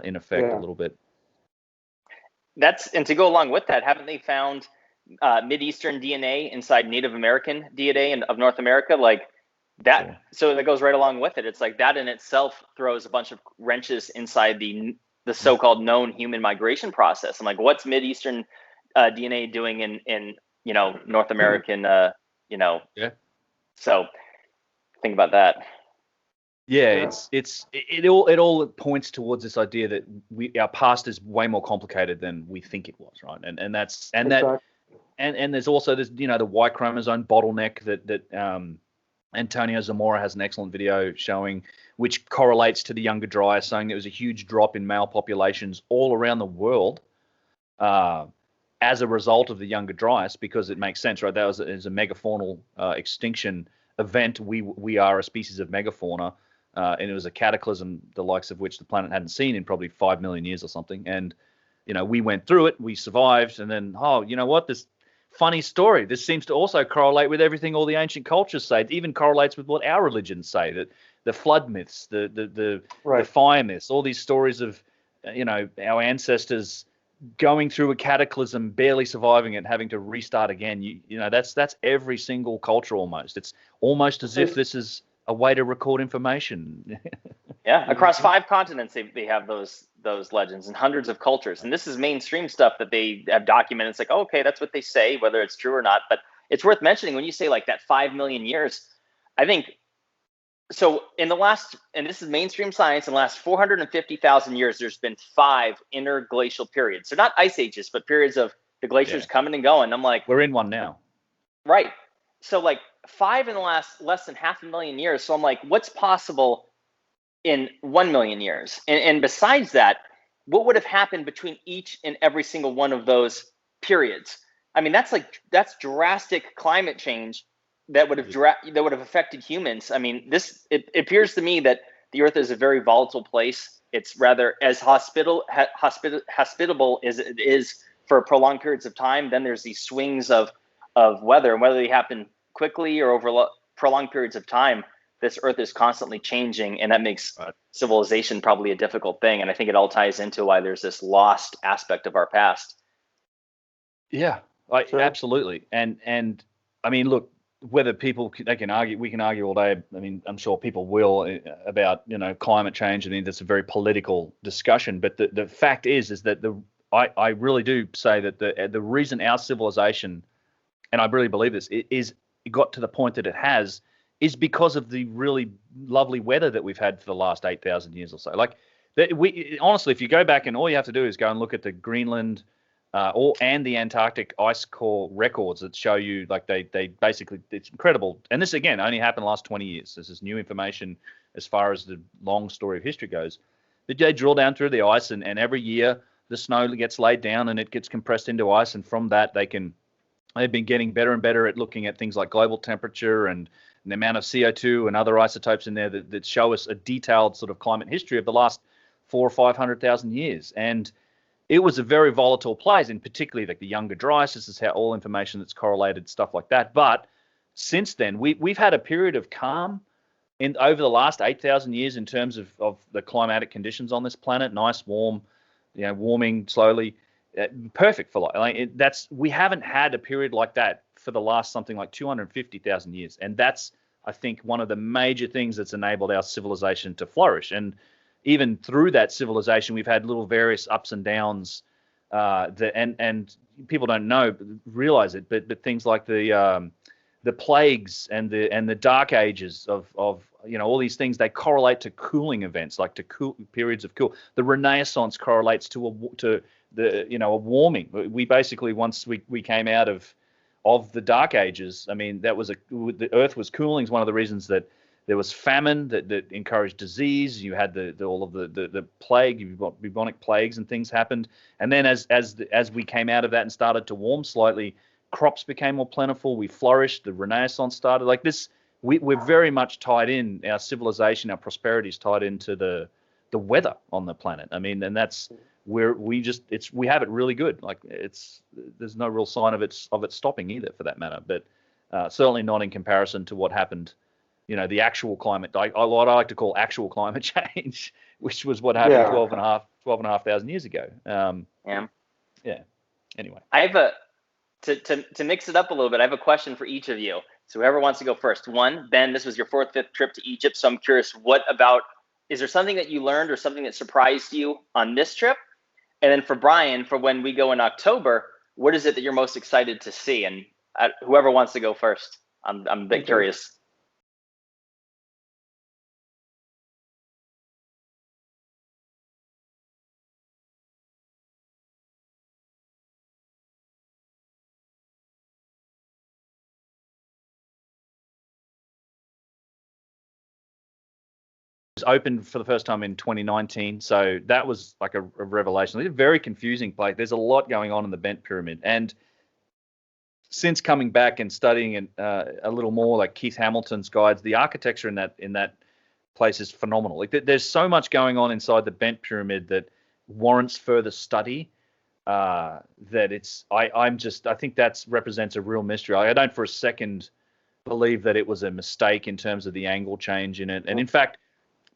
in effect a little bit. And to go along with that, haven't they found Mideastern DNA inside Native American DNA of North America? Like that, so that goes right along with it. It's like that in itself throws a bunch of wrenches inside the the so-called known human migration process. I'm like, what's Mideastern DNA doing in North American Yeah. So think about that. Yeah, it all points towards this idea that our past is way more complicated than we think it was, right? And that's Exactly. and there's also this, the Y chromosome bottleneck that Antonio Zamora has an excellent video showing, which correlates to the Younger Dryas, saying there was a huge drop in male populations all around the world as a result of the Younger Dryas, because it makes sense, right? That was a megafaunal extinction event. We are a species of megafauna. And it was a cataclysm, the likes of which the planet hadn't seen in probably 5 million years or something. And, we went through it, we survived, and then, you know what, this funny story, this seems to also correlate with everything all the ancient cultures say. It even correlates with what our religions say, that the flood myths, the fire myths, all these stories of, our ancestors going through a cataclysm, barely surviving it, having to restart again. That's every single culture almost. It's almost as if this is a way to record information. Yeah, across 5 continents, they have those legends and hundreds of cultures. And this is mainstream stuff that they have documented. It's like, oh, okay, that's what they say, whether it's true or not. But it's worth mentioning when you say like that 5 million years, I think. So and this is mainstream science, in the last 450,000 years, there's been 5 interglacial periods. So not ice ages, but periods of the glaciers coming and going. I'm like, we're in one now. Right. So like 5 in the last less than 500,000 years. So I'm like, what's possible in 1 million years? And besides that, what would have happened between each and every single one of those periods? I mean, that's drastic climate change that would have affected humans. I mean, it appears to me that the Earth is a very volatile place. It's rather as hospitable as it is for prolonged periods of time. Then there's these swings of weather, and whether they happen quickly or over prolonged periods of time, this Earth is constantly changing, and that makes civilization probably a difficult thing. And I think it all ties into why there's this lost aspect of our past. Yeah, absolutely. And I mean, look, whether we can argue all day. I mean, I'm sure people will about climate change. I mean, that's a very political discussion. But the fact is that I really do say that the reason our civilization, and I really believe this, it got to the point that it has, is because of the really lovely weather that we've had for the last 8,000 years or so. Like, honestly, if you go back and all you have to do is go and look at the Greenland and the Antarctic ice core records that show you, like, they basically, it's incredible. And this, again, only happened the last 20 years. This is new information as far as the long story of history goes. But they drill down through the ice, and every year the snow gets laid down and it gets compressed into ice. And from that, they've been getting better and better at looking at things like global temperature and the amount of CO2 and other isotopes in there that show us a detailed sort of climate history of the last 400,000 or 500,000 years. And it was a very volatile place, and particularly like the Younger Dryas. This is how all information that's correlated, stuff like that. But since then, we've had a period of calm over the last 8,000 years in terms of the climatic conditions on this planet. Nice, warm, warming slowly. Perfect for life. We haven't had a period like that for the last something like 250,000 years, and that's, I think, one of the major things that's enabled our civilization to flourish. And even through that civilization, we've had little various ups and downs, and people don't realize it, but things like the plagues and the dark ages of all these things, they correlate to cooling events, like to periods of cool. The Renaissance correlates to a warming. We basically, once we came out of the dark ages, I mean, the Earth was cooling. Is one of the reasons that there was famine that encouraged disease. You had all of the plague, bubonic plagues and things happened. And then as we came out of that and started to warm slightly, crops became more plentiful. We flourished. The Renaissance started. Like this, we're very much tied in. Our civilization, our prosperity is tied into the weather on the planet. I mean, and that's where we have it really good. Like, there's no real sign of it stopping either, for that matter. But certainly not in comparison to what happened. The actual climate, what I like to call actual climate change, which was what happened 12,500 years ago. Yeah. Anyway, I have to mix it up a little bit. I have a question for each of you. So whoever wants to go first. 1, Ben, this was your 4th, 5th trip to Egypt. So I'm curious, what about is there something that you learned or something that surprised you on this trip? And then for Brian, for when we go in October, what is it that you're most excited to see? And whoever wants to go first, I'm a bit curious. Opened for the first time in 2019, so that was like a revelation. It's a very confusing place. There's a lot going on in the Bent Pyramid, and since coming back and studying it a little more, like Keith Hamilton's guides, the architecture in that place is phenomenal. Like there's so much going on inside the Bent Pyramid that warrants further study. That I think that represents a real mystery. I don't for a second believe that it was a mistake in terms of the angle change in it, and in fact,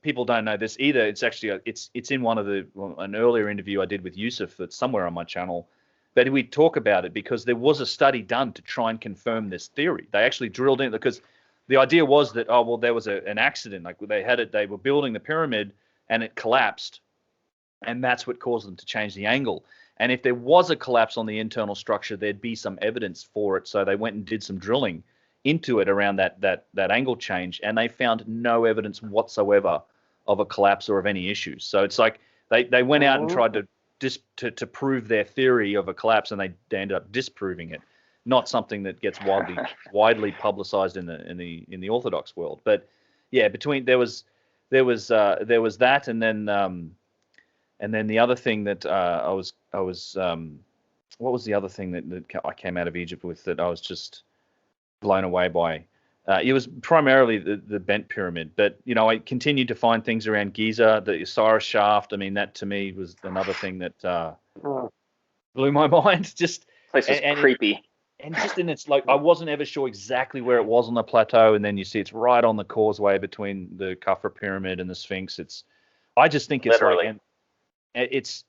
people don't know this either. It's actually it's in one of an earlier interview I did with Yusuf that's somewhere on my channel, that we talk about it because there was a study done to try and confirm this theory. They actually drilled in because the idea was that there was an accident, like they were building the pyramid and it collapsed, and that's what caused them to change the angle. And if there was a collapse on the internal structure, there'd be some evidence for it. So they went and did some drilling into it around that angle change, and they found no evidence whatsoever of a collapse or of any issues. So it's like they went out and tried to prove their theory of a collapse, and they ended up disproving it. Not something that gets widely publicized in the Orthodox world. But yeah, there was that, and then the other thing that I was what was the other thing that I came out of Egypt with that I was just blown away by? It was primarily the Bent Pyramid, but I continued to find things around Giza, the Osiris shaft. I mean, that to me was another thing that blew my mind. Just place was creepy, and just in its I wasn't ever sure exactly where it was on the plateau, and then you see it's right on the causeway between the Khafra Pyramid and the Sphinx. I just think it's literally. It's.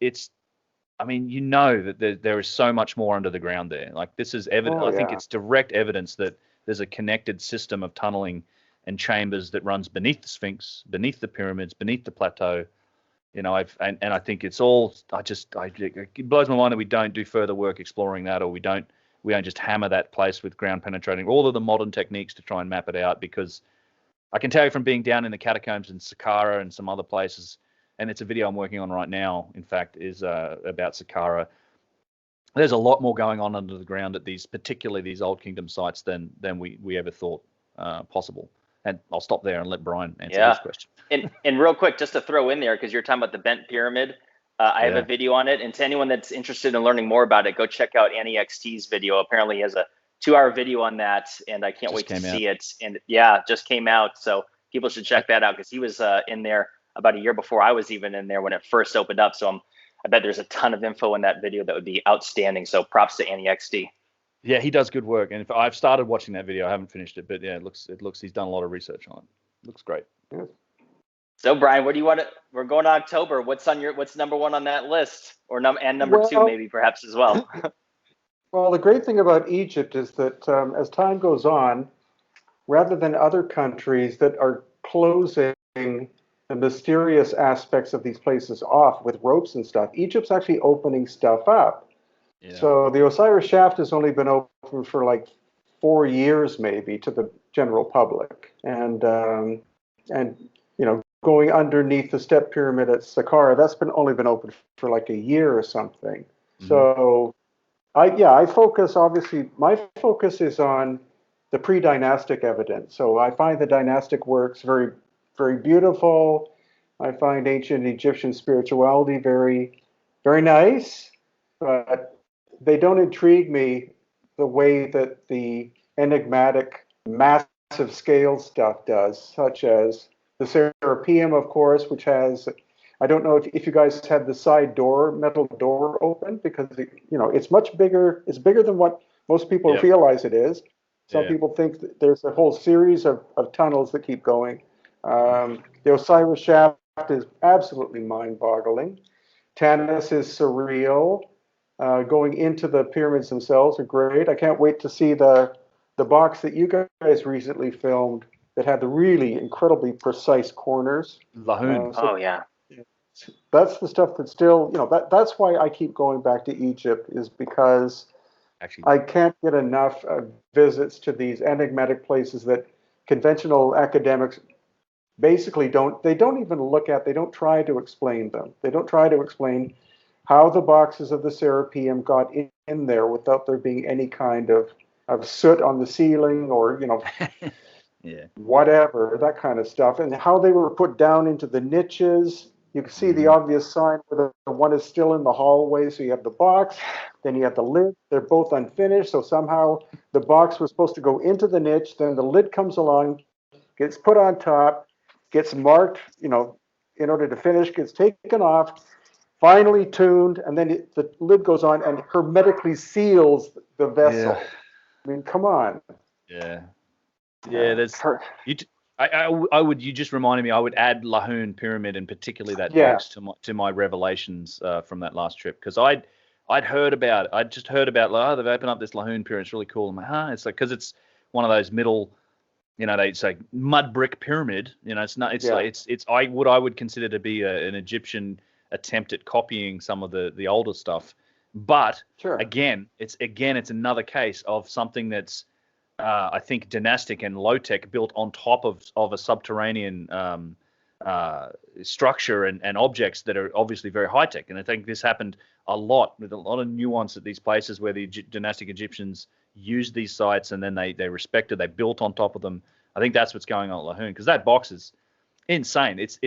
I mean, that there is so much more under the ground there. Like this is evidence. I think it's direct evidence that there's a connected system of tunneling and chambers that runs beneath the Sphinx, beneath the pyramids, beneath the plateau. I think it's all. It blows my mind that we don't do further work exploring that, or we don't just hammer that place with ground penetrating all of the modern techniques to try and map it out. Because I can tell you from being down in the catacombs in Saqqara and some other places, and it's a video I'm working on right now, in fact, is about Saqqara. There's a lot more going on under the ground at particularly these Old Kingdom sites than we ever thought possible. And I'll stop there and let Brian answer this question. And real quick, just to throw in there, because you're talking about the Bent Pyramid, I have a video on it. And to anyone that's interested in learning more about it, go check out Annie XT's video. Apparently he has a 2-hour video on that, and I can't wait to see it. And just came out. So people should check that out, because he was in there about a year before I was even in there when it first opened up. So I bet there's a ton of info in that video that would be outstanding. So props to Annie XT. Yeah, he does good work, and I've started watching that video. I haven't finished it, but yeah, it looks he's done a lot of research on it. Looks great. Yeah. So Brian, what do you want to? We're going to October. What's number one on that list, or number two maybe perhaps as well? Well, the great thing about Egypt is that as time goes on, rather than other countries that are closing the mysterious aspects of these places off with ropes and stuff, Egypt's actually opening stuff up. Yeah. So the Osiris shaft has only been open for like 4 years, maybe, to the general public, and going underneath the step pyramid at Saqqara, that's only been open for like a year or something. Mm-hmm. So I focus, obviously, my focus is on the pre-dynastic evidence. So I find the dynastic works very, very beautiful. I find ancient Egyptian spirituality very, very nice, but they don't intrigue me the way that the enigmatic, massive scale stuff does, such as the Serapeum, of course, which has, I don't know if you guys had the side door, metal door open, because it's much bigger. It's bigger than what most people realize it is. Some people think that there's a whole series of tunnels that keep going. The Osiris shaft is absolutely mind-boggling. Tanis is surreal. Going into the pyramids themselves are great. I can't wait to see the box that you guys recently filmed that had the really incredibly precise corners. Lahoon. Oh yeah. That's the stuff that still, that's why I keep going back to Egypt, is because Actually, I can't get enough visits to these enigmatic places that conventional academics basically they don't even look at, they don't try to explain them. They don't try to explain how the boxes of the Serapeum got in there without there being any kind of soot on the ceiling or, yeah. whatever, that kind of stuff, and how they were put down into the niches. You can see the obvious sign where the one is still in the hallway. So you have the box, then you have the lid. They're both unfinished. So somehow the box was supposed to go into the niche. Then the lid comes along, gets put on top, gets marked, in order to finish, gets taken off, finally tuned, and then the lid goes on and hermetically seals the vessel. Yeah. I mean, come on. Yeah. Yeah, there's you just reminded me, I would add Lahoon Pyramid, and particularly that box to my revelations from that last trip, because I'd heard about it. I'd just heard about, they've opened up this Lahoon Pyramid, it's really cool. I'm like, it's like, because it's one of those middle, they say mud brick pyramid, it's not, I would consider to be an Egyptian attempt at copying some of the older stuff, but again, it's another case of something that's I think dynastic and low tech, built on top of a subterranean structure and objects that are obviously very high tech. And I think this happened a lot, with a lot of nuance at these places where the dynastic Egyptians used these sites, and then they respected, they built on top of them. I think that's what's going on at Lahoon, because that box is insane. It's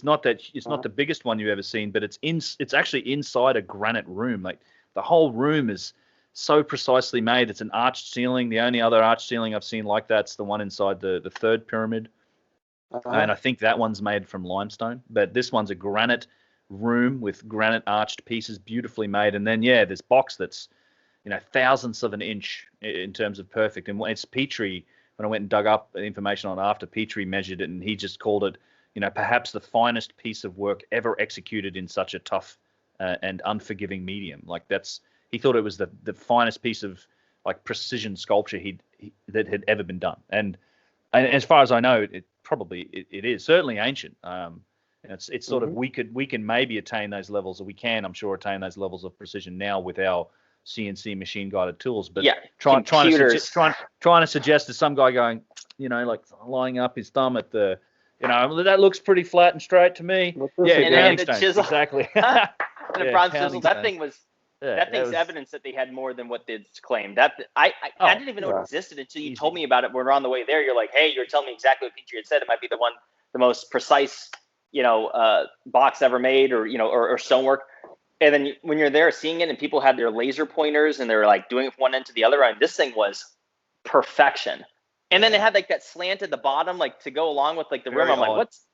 not the biggest one you've ever seen, but it's actually inside a granite room. Like, the whole room is so precisely made. It's an arched ceiling. The only other arched ceiling I've seen like that's the one inside the third pyramid. And I think that one's made from limestone. But this one's a granite room with granite arched pieces, beautifully made. And then, this box that's, thousandths of an inch in terms of perfect. And it's Petrie, when I went and dug up information on it after, Petrie measured it, and he just called it, perhaps the finest piece of work ever executed in such a tough and unforgiving medium. Like, he thought it was the finest piece of precision sculpture that had ever been done. And as far as I know, it is certainly ancient. It's sort of, we can maybe attain those levels, or we can, I'm sure, attain those levels of precision now with our CNC machine guided tools. But trying to suggest to some guy going, lining up his thumb at the, that looks pretty flat and straight to me. And the chisel. Exactly. And the bronze chisel. That thing was. That thing's evidence that they had more than what they claimed. I didn't even know it existed until you told me about it. When we're on the way there, you're like, "Hey, you're telling me exactly what Petrie had said. It might be the most precise, box ever made, or stonework." And then when you're there seeing it, and people had their laser pointers and they're doing it from one end to the other, and this thing was perfection. And then it had that slant at the bottom, to go along with the rim. I'm like, what's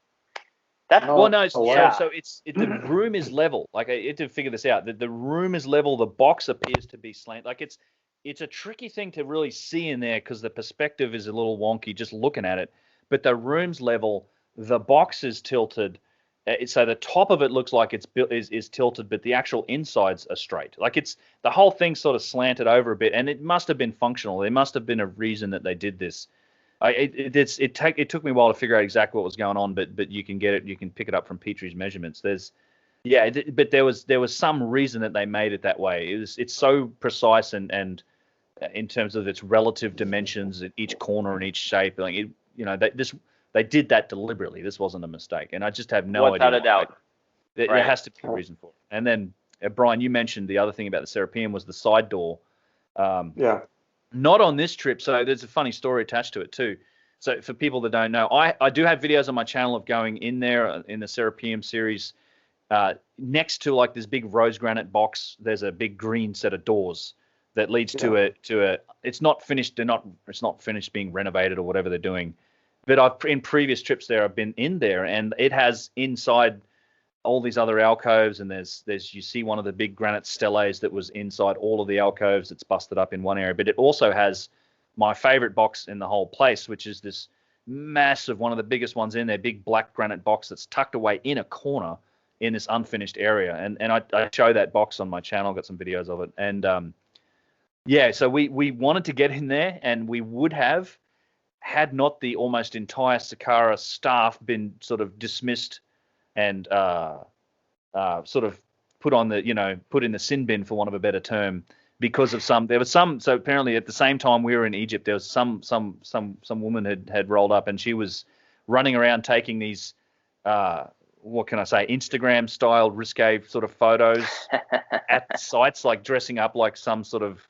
that? Well, no, so the room is level. I had to figure this out. The room is level. The box appears to be slant. It's a tricky thing to really see in there, because the perspective is a little wonky just looking at it. But the room's level. The box is tilted. So the top of it looks like it's built is tilted, but the actual insides are straight. The whole thing sort of slanted over a bit, and it must have been functional. There must have been a reason that they did this. It took me a while to figure out exactly what was going on, but you can get it. You can pick it up from Petrie's measurements. But there was some reason that they made it that way. It's so precise and in terms of its relative dimensions at each corner and each shape. They did that deliberately. This wasn't a mistake, and I just have no idea. Without a doubt, there has to be a reason for it. And then Brian, you mentioned the other thing about the Serapeum was the side door. Not on this trip, so there's a funny story attached to it too. So for people that don't know, I do have videos on my channel of going in there in the Serapeum series. Next to this big rose granite box, there's a big green set of doors that leads to a. It's not finished. It's not finished being renovated or whatever they're doing. But in previous trips there, I've been in there, and it has inside all these other alcoves, and there's you see one of the big granite steles that was inside all of the alcoves that's busted up in one area. But it also has my favorite box in the whole place, which is this massive, one of the biggest ones in there, big black granite box that's tucked away in a corner in this unfinished area. And I show that box on my channel, got some videos of it. And so we wanted to get in there, and we would have had not the almost entire Saqqara staff been sort of dismissed and sort of put in the sin bin, for want of a better term, because of so apparently at the same time we were in Egypt, there was some woman had rolled up, and she was running around taking these what can I say, Instagram style risque sort of photos at sites, like dressing up like some sort of,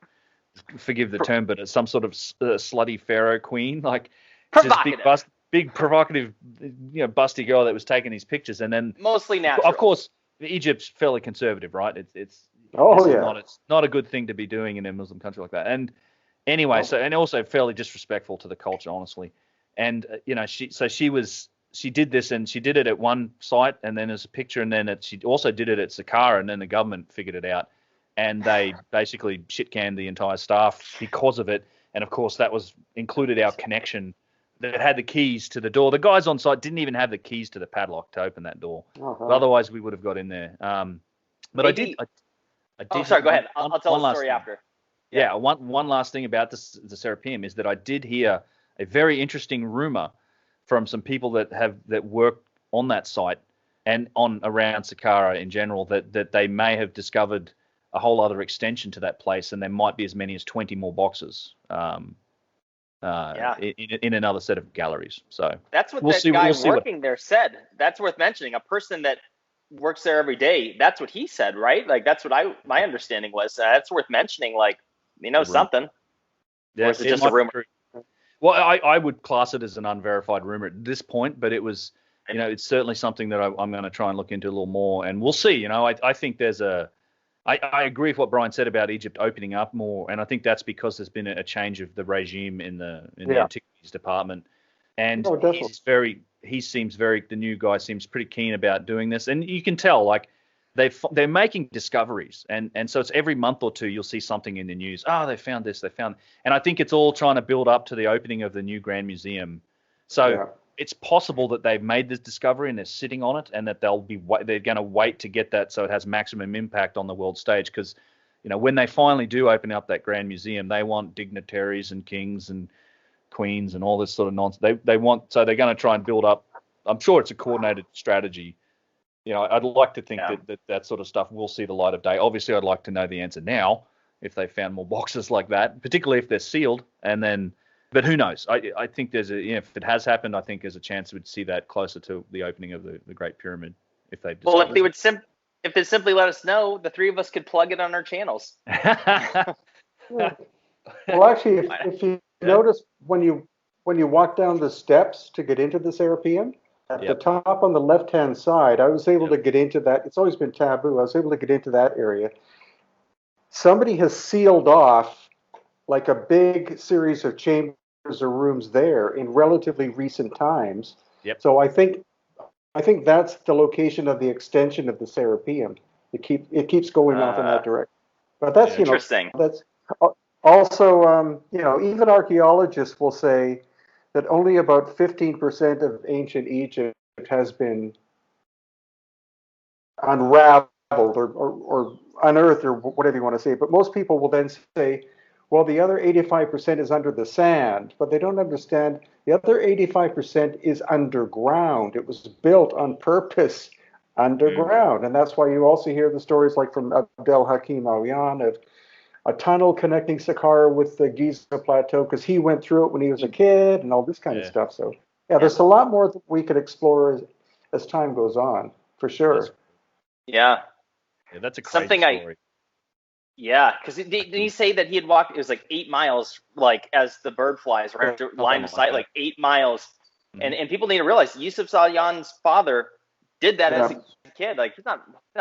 forgive the term, but some sort of slutty pharaoh queen, like this big provocative, busty girl that was taking these pictures. And then mostly natural. Of course, Egypt's fairly conservative, right? It's not a good thing to be doing in a Muslim country like that. And anyway, and also fairly disrespectful to the culture, honestly. And she did this, and she did it at one site, and then there's a picture, and then she also did it at Saqqara, and then the government figured it out, and they basically shit-canned the entire staff because of it. And of course, that included our connection that had the keys to the door. The guys on site didn't even have the keys to the padlock to open that door. Uh-huh. Otherwise, we would have got in there. But maybe, I did. Oh, sorry. Go ahead. I'll tell the story after. Yeah. One last thing about the Serapeum is that I did hear a very interesting rumor from some people that work on that site and around Saqqara in general, that they may have discovered a whole other extension to that place, and there might be as many as 20 more boxes in another set of galleries. So that's what guy working there said. That's worth mentioning. A person that works there every day, that's what he said, right? Like, that's what my understanding was. That's worth mentioning. Like, something. Yeah, or is it just a rumor? Well, I would class it as an unverified rumor at this point, but it was, it's certainly something that I'm going to try and look into a little more, and we'll see. I think I agree with what Brian said about Egypt opening up more, and I think that's because there's been a change of the regime in the antiquities department, and the new guy seems pretty keen about doing this, and you can tell, like, they're making discoveries, and so it's every month or two you'll see something in the news. Oh, they found this, and I think it's all trying to build up to the opening of the new Grand Museum. So it's possible that they've made this discovery and they're sitting on it, and that they're going to wait to get that so it has maximum impact on the world stage. Because when they finally do open up that Grand Museum, they want dignitaries and kings and queens and all this sort of nonsense. So they're going to try and build up. I'm sure it's a coordinated strategy. I'd like to think that sort of stuff will see the light of day. Obviously, I'd like to know the answer now if they found more boxes like that, particularly if they're sealed. But who knows? I think if it has happened, I think there's a chance we'd see that closer to the opening of the Great Pyramid if they. Well, if they simply let us know, the three of us could plug it on our channels. Well, actually, if you notice when you walk down the steps to get into the Serapeum, at the top on the left-hand side, I was able to get into that. It's always been taboo. I was able to get into that area. Somebody has sealed off like a big series of chambers or rooms there in relatively recent times. Yep. So I think that's the location of the extension of the Serapeum. It keeps going off in that direction. But that's interesting. That's also even archaeologists will say that only about 15% of ancient Egypt has been unraveled or unearthed, or whatever you want to say. But most people will then say, well, the other 85% is under the sand, but they don't understand the other 85% is underground. It was built on purpose underground. And that's why you also hear the stories like from Abdel Hakim Aouyan of a tunnel connecting Saqqara with the Giza Plateau, because he went through it when he was a kid and all this kind of stuff. So, there's a lot more that we could explore as time goes on, for sure. That's a crazy story. Because didn't he say that he had walked, it was like 8 miles, like as the bird flies, right after line of sight, like 8 miles. Mm-hmm. And people need to realize Yusuf Salyan's father did that as a kid. Like, he's not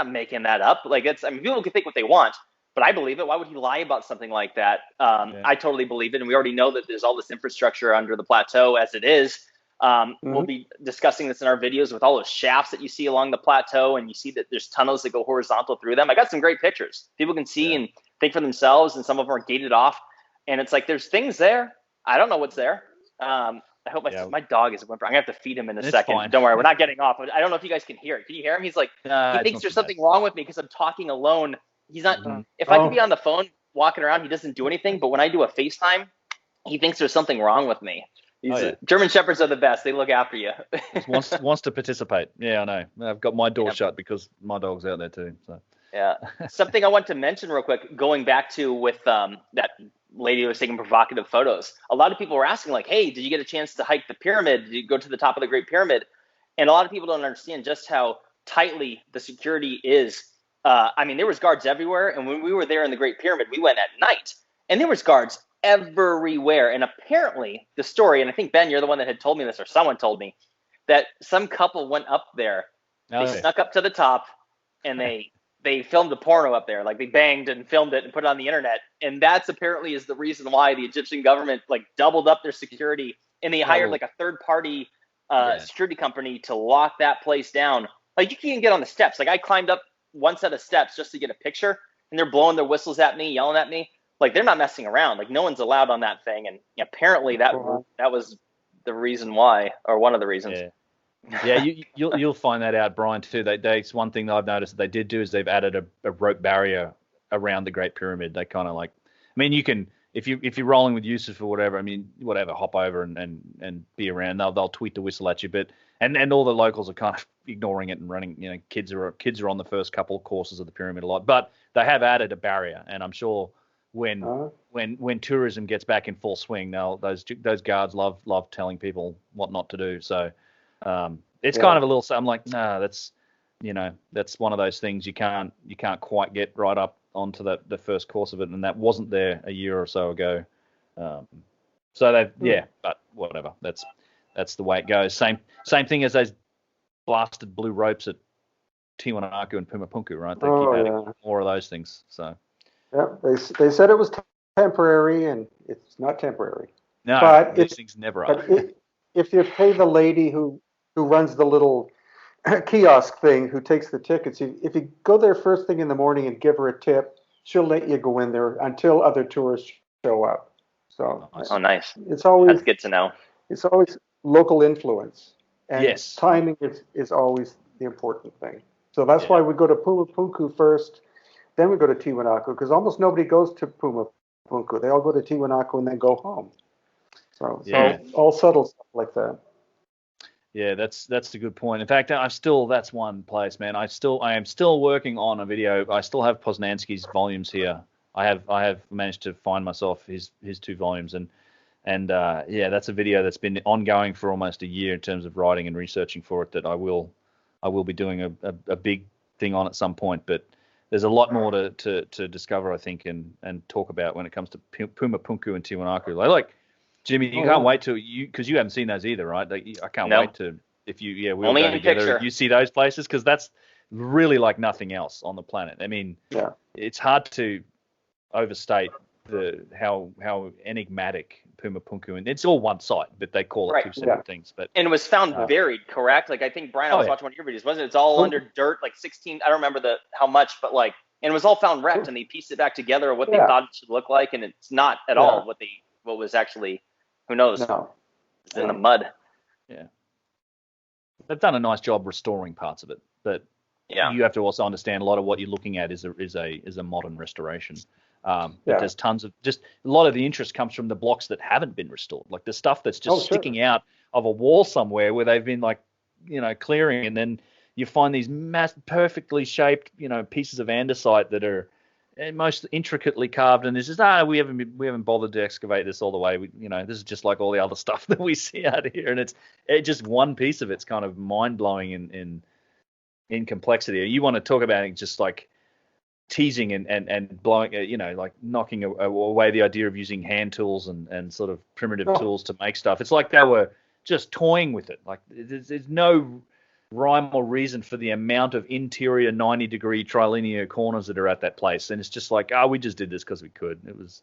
making that up. Like, people can think what they want, but I believe it. Why would he lie about something like that? I totally believe it. And we already know that there's all this infrastructure under the plateau as it is. We'll be discussing this in our videos with all those shafts that you see along the plateau, and you see that there's tunnels that go horizontal through them. I got some great pictures. People can see and think for themselves, and some of them are gated off. And it's like, there's things there. I don't know what's there. I hope my dog is whimpering. I'm going to have to feed him in a second. Fine. Don't worry, we're not getting off. I don't know if you guys can hear it. Can you hear him? He's like, he thinks there's something wrong with me because I'm talking alone. He's not. If I could be on the phone walking around, he doesn't do anything. But when I do a FaceTime, he thinks there's something wrong with me. German Shepherds are the best. They look after you. wants to participate. Yeah, I know. I've got my door shut because my dog's out there too. So. Yeah. Something I want to mention real quick, going back to with that lady who was taking provocative photos. A lot of people were asking, like, hey, did you get a chance to hike the pyramid? Did you go to the top of the Great Pyramid? And a lot of people don't understand just how tightly the security is. I mean, there was guards everywhere. And when we were there in the Great Pyramid, we went at night. And there was guards everywhere. And apparently the story, and I think, Ben, you're the one that had told me this, or someone told me, that some couple went up there. They snuck up to the top, and they filmed a porno up there. Like, they banged and filmed it and put it on the internet. And that's apparently is the reason why the Egyptian government, like, doubled up their security. And they hired, like, a third-party security company to lock that place down. Like, you can't even get on the steps. Like, I climbed up one set of steps just to get a picture, and they're blowing their whistles at me, yelling at me. Like, they're not messing around. Like, no one's allowed on that thing. And apparently that was the reason why, or one of the reasons. Yeah, you'll find that out, Brian, too. It's one thing that I've noticed that they did do is they've added a rope barrier around the Great Pyramid. They kind of like, I mean, you can, if you're rolling with Yusuf or whatever, I mean, whatever, hop over and be around. They'll tweet the whistle at you, but and all the locals are kind of ignoring it and running. You know, kids are on the first couple of courses of the pyramid a lot, but they have added a barrier, and I'm sure when tourism gets back in full swing, those guards love telling people what not to do. So it's kind of a little. I'm like, nah, that's one of those things you can't quite get right up onto the first course of it, and that wasn't there a year or so ago. So but whatever. That's the way it goes. Same thing as those blasted blue ropes at Tiwanaku and Pumapunku, right? They keep adding more of those things. So. Yeah, they said it was temporary, and it's not temporary. No, but these things never are. But if you pay the lady who runs the little kiosk thing, who takes the tickets, if you go there first thing in the morning and give her a tip, she'll let you go in there until other tourists show up. So nice. It's always that's good to know. It's always local influence, and timing is always the important thing. So that's why we go to Pumapunku first. Then we go to Tiwanaku, because almost nobody goes to Pumapunku. They all go to Tiwanaku and then go home. So all subtle stuff like that. Yeah, that's a good point. In fact, that's one place, man. I am still working on a video. I still have Poznansky's volumes here. I have managed to find myself his 2 volumes, and that's a video that's been ongoing for almost a year in terms of writing and researching for it. That I will be doing a big thing on at some point, but. There's a lot more to discover, I think, and talk about when it comes to Pumapunku and Tiwanaku. Like Jimmy, you can't wait because you haven't seen those either, right? I can't wait to we'll only go in together. Picture. You see those places because that's really like nothing else on the planet. I mean, it's hard to overstate how enigmatic Pumapunku, and it's all one site, but they call it 2 separate things. But and it was found buried, correct? Like I think Brian, I was watching one of your videos, wasn't it? It's all under dirt, like 16. I don't remember how much, but like, and it was all found wrecked, and they pieced it back together of what they thought it should look like, and it's not at all what was actually. Who knows? No. It's in the mud. Yeah, they've done a nice job restoring parts of it, but you have to also understand a lot of what you're looking at is a modern restoration. But there's tons of just a lot of the interest comes from the blocks that haven't been restored, like the stuff that's just sticking out of a wall somewhere where they've been clearing, and then you find these perfectly shaped pieces of andesite that are most intricately carved, and it's just we haven't bothered to excavate this all the way. This is just like all the other stuff that we see out here, and it's just one piece of it's kind of mind blowing in complexity. You want to talk about it just like teasing and blowing, like knocking away the idea of using hand tools and sort of primitive tools to make stuff. It's like they were just toying with it. Like there's no rhyme or reason for the amount of interior 90-degree trilinear corners that are at that place. And it's just like, we just did this because we could. It was,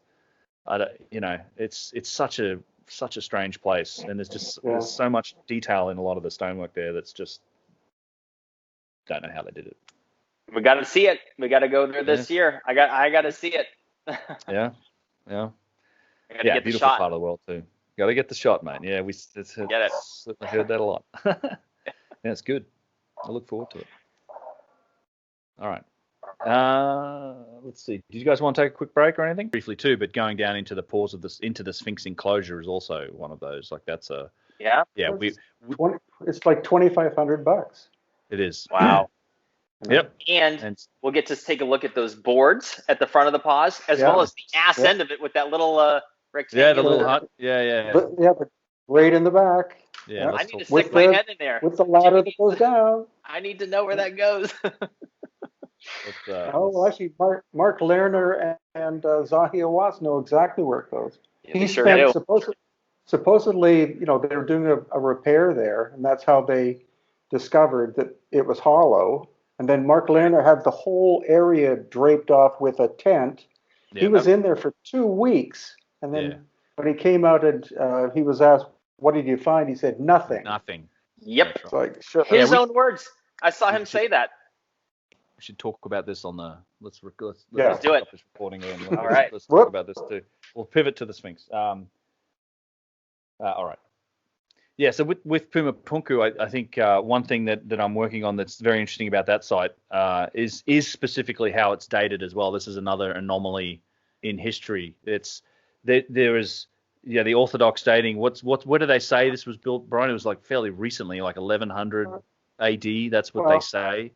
it's such a strange place. And there's so much detail in a lot of the stonework there that's just, don't know how they did it. We got to see it. We got to go there this year. I got to see it. Yeah. I got to get the beautiful shot. part of the world too. Got to get the shot, mate. Yeah, I heard that a lot. Yeah, it's good. I look forward to it. All right. Let's see. Did you guys want to take a quick break or anything? Briefly too, but going down into the pores of into the Sphinx Enclosure is also one of those. Like that's a Yeah. It's like $2,500. It is. Wow. Yep. And we'll get to take a look at those boards at the front of the paws, as well as the ass end of it with that little rectangle. Yeah, the little hut. Yeah. But right in the back. Yeah. I need to stick my head in there. With the ladder that goes down. I need to know where that goes. Actually, Mark Lerner and Zahi Awas know exactly where it goes. Yeah, he sure do. Supposedly, they were doing a repair there, and that's how they discovered that it was hollow. And then Mark Lerner had the whole area draped off with a tent. Yeah, he was in there for 2 weeks. And then when he came out and he was asked, "What did you find?" He said, "Nothing." Nothing. Yep. It's like, sure. His own words. I saw him say that. We should talk about this on the. Let's do it. This recording and all right. Let's talk about this too. We'll pivot to the Sphinx. All right. Yeah, so with Pumapunku, I think one thing that I'm working on that's very interesting about that site is specifically how it's dated as well. This is another anomaly in history. It's there is the orthodox dating. What do they say this was built, Brian? It was like fairly recently, like 1100 AD. That's what they say.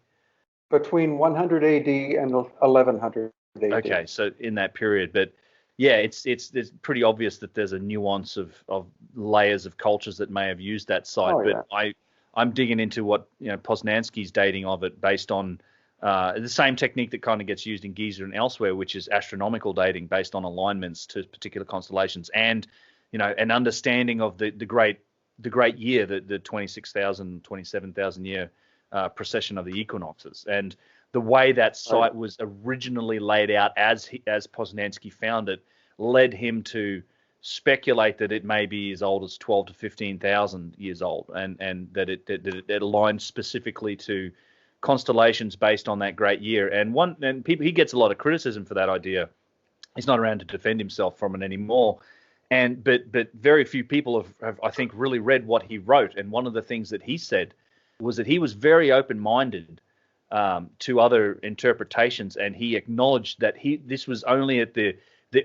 Between 100 AD and 1100 AD. Okay, so in that period, but. Yeah, it's pretty obvious that there's a nuance of layers of cultures that may have used that site. I'm digging into what Poznansky's dating of it based on the same technique that kind of gets used in Giza and elsewhere, which is astronomical dating based on alignments to particular constellations and an understanding of the great year, the 26,000, 27,000 year precession of the equinoxes. And the way that site was originally laid out as Poznansky found it led him to speculate that it may be as old as 12 to 15,000 years old, and that it aligned specifically to constellations based on that great year. And he gets a lot of criticism for that idea. He's not around to defend himself from it anymore. But very few people have I think really read what he wrote. And one of the things that he said was that he was very open-minded to other interpretations, and he acknowledged that this was only at the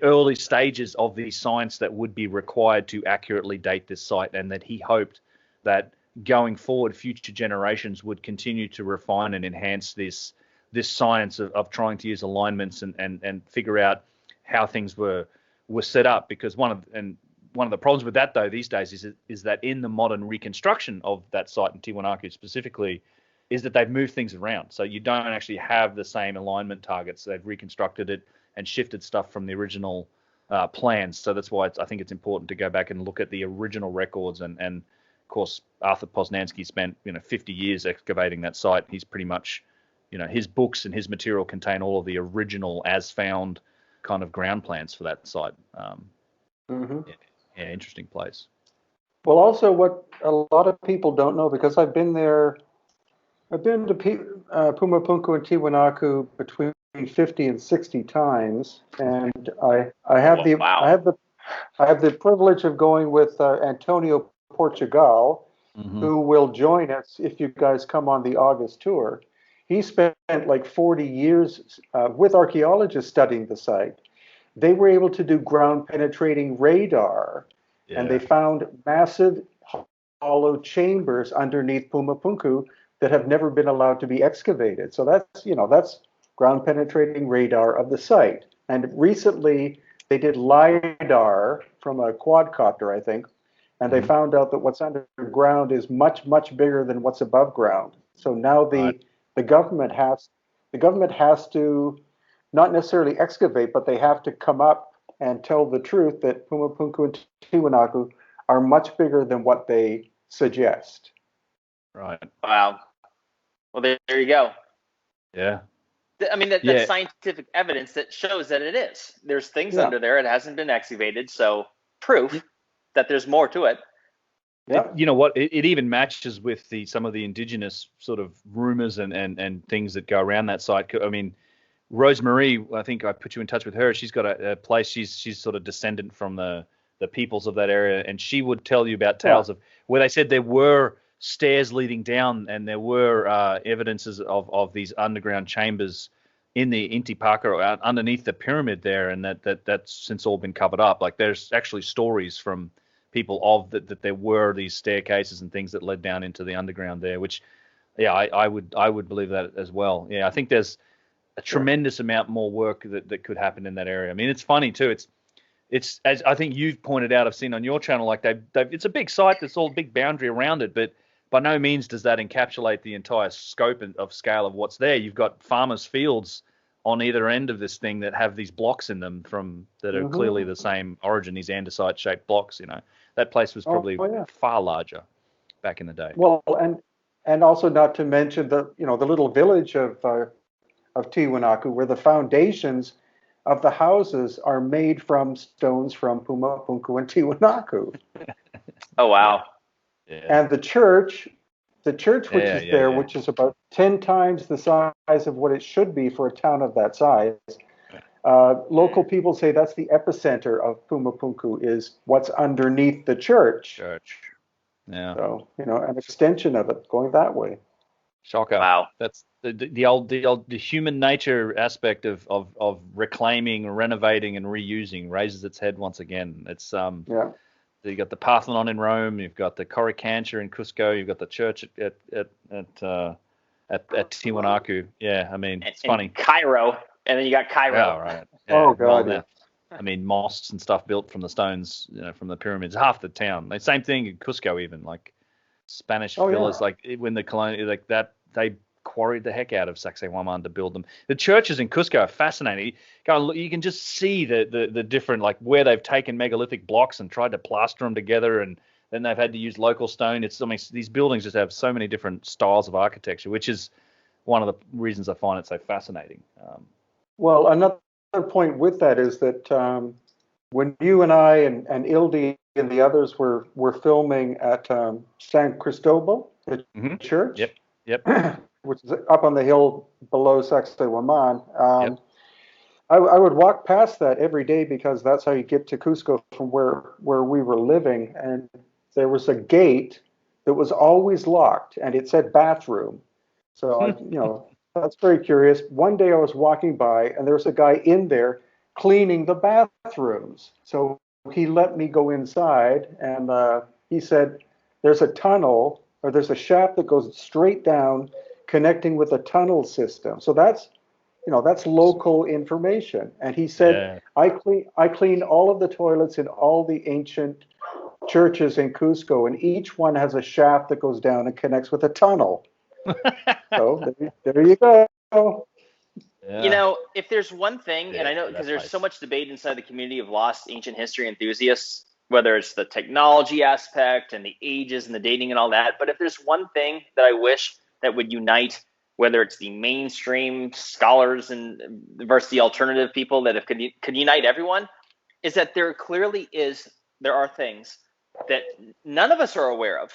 early stages of the science that would be required to accurately date this site, and that he hoped that going forward future generations would continue to refine and enhance this science of trying to use alignments and figure out how things were set up. Because one of the problems with that though these days is that in the modern reconstruction of that site in Tiwanaku specifically, is that they've moved things around. So you don't actually have the same alignment targets. They've reconstructed it and shifted stuff from the original plans. So that's why I think it's important to go back and look at the original records. And of course, Arthur Poznansky spent 50 years excavating that site. He's pretty much, his books and his material contain all of the original as found kind of ground plans for that site. Interesting place. Well, also what a lot of people don't know, because I've been there. I've been to Pumapunku and Tiwanaku between 50 and 60 times, and I have the privilege of going with Antonio Portugal, who will join us if you guys come on the August tour. He spent like 40 years with archaeologists studying the site. They were able to do ground penetrating radar, and they found massive hollow chambers underneath Pumapunku that have never been allowed to be excavated. So that's ground penetrating radar of the site. And recently they did LiDAR from a quadcopter, I think, and they found out that what's underground is much, much bigger than what's above ground. So now the government has to not necessarily excavate, but they have to come up and tell the truth that Pumapunku and Tiwanaku are much bigger than what they suggest. Right. Wow. Well, there you go. Yeah. I mean, that's scientific evidence that shows that it is. There's things under there. It hasn't been excavated. So proof that there's more to it. Yeah. You know what? It even matches with some of the indigenous sort of rumors and things that go around that site. I mean, Rosemarie, I think I put you in touch with her. She's got a place. She's sort of descendant from the peoples of that area, and she would tell you about tales of where they said there were stairs leading down, and there were evidences of these underground chambers in the Intipaka or out underneath the pyramid there, and that's since all been covered up. Like there's actually stories from people of that there were these staircases and things that led down into the underground there, which yeah, I would believe that as well. Yeah, I think there's a tremendous amount more work that could happen in that area. I mean, it's funny too. It's as I think you've pointed out, I've seen on your channel, like they've it's a big site. There's all a big boundary around it, but by no means does that encapsulate the entire scope of scale of what's there. You've got farmers' fields on either end of this thing that have these blocks in them that are clearly the same origin, these andesite-shaped blocks. You know, that place was probably far larger back in the day. Well, and also not to mention the little village of Tiwanaku, where the foundations of the houses are made from stones from Pumapunku and Tiwanaku. Oh wow! Yeah. And the church which is there, which is about 10 times the size of what it should be for a town of that size. Local people say that's the epicenter of Pumapunku, is what's underneath the church. Yeah. So an extension of it going that way. Shocker. Wow. That's the human nature aspect of reclaiming, renovating, and reusing raises its head once again. It's you got the Parthenon in Rome, you've got the Coricancha in Cusco, you've got the church at Tiwanaku. Yeah, I mean it's funny. Cairo, and then you got Cairo. Oh right. Yeah, oh god. Well, I mean mosques and stuff built from the stones, from the pyramids. Half the town. The same thing in Cusco, even like Spanish villas, like when the colonial, like that, they quarried the heck out of Sacsayhuaman to build them. The churches in Cusco are fascinating. You can just see the different, like where they've taken megalithic blocks and tried to plaster them together, and then they've had to use local stone. These buildings just have so many different styles of architecture, which is one of the reasons I find it so fascinating. Well, another point with that is that when you and I and Ildi and the others were filming at San Cristobal, the church. Yep. Which is up on the hill below Sacsayhuaman. I would walk past that every day because that's how you get to Cusco from where we were living. And there was a gate that was always locked, and it said bathroom. So, that's very curious. One day I was walking by, and there was a guy in there cleaning the bathrooms. So he let me go inside, and he said, there's a tunnel, or there's a shaft that goes straight down, connecting with a tunnel system. So that's local information. And he said, I clean all of the toilets in all the ancient churches in Cusco, and each one has a shaft that goes down and connects with a tunnel. So there you go. Yeah. If there's one thing, and I know because there's so much debate inside the community of lost ancient history enthusiasts, whether it's the technology aspect and the ages and the dating and all that, but if there's one thing that I wish that would unite, whether it's the mainstream scholars and versus the alternative people that could unite everyone, is that there are things that none of us are aware of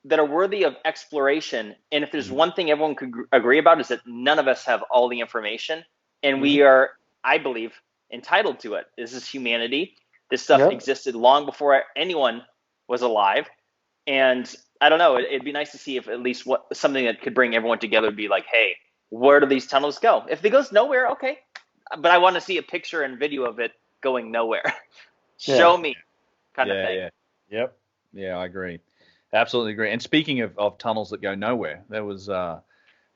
that are worthy of exploration. And if there's one thing everyone could agree about, is that none of us have all the information, and we are, I believe, entitled to it. This is humanity. This stuff existed long before anyone was alive. And I don't know, it'd be nice to see if at least something that could bring everyone together would be like, hey, where do these tunnels go? If it goes nowhere, okay. But I want to see a picture and video of it going nowhere. Show me kind of thing. Yep. Yeah, I agree. Absolutely agree. And speaking of tunnels that go nowhere, there was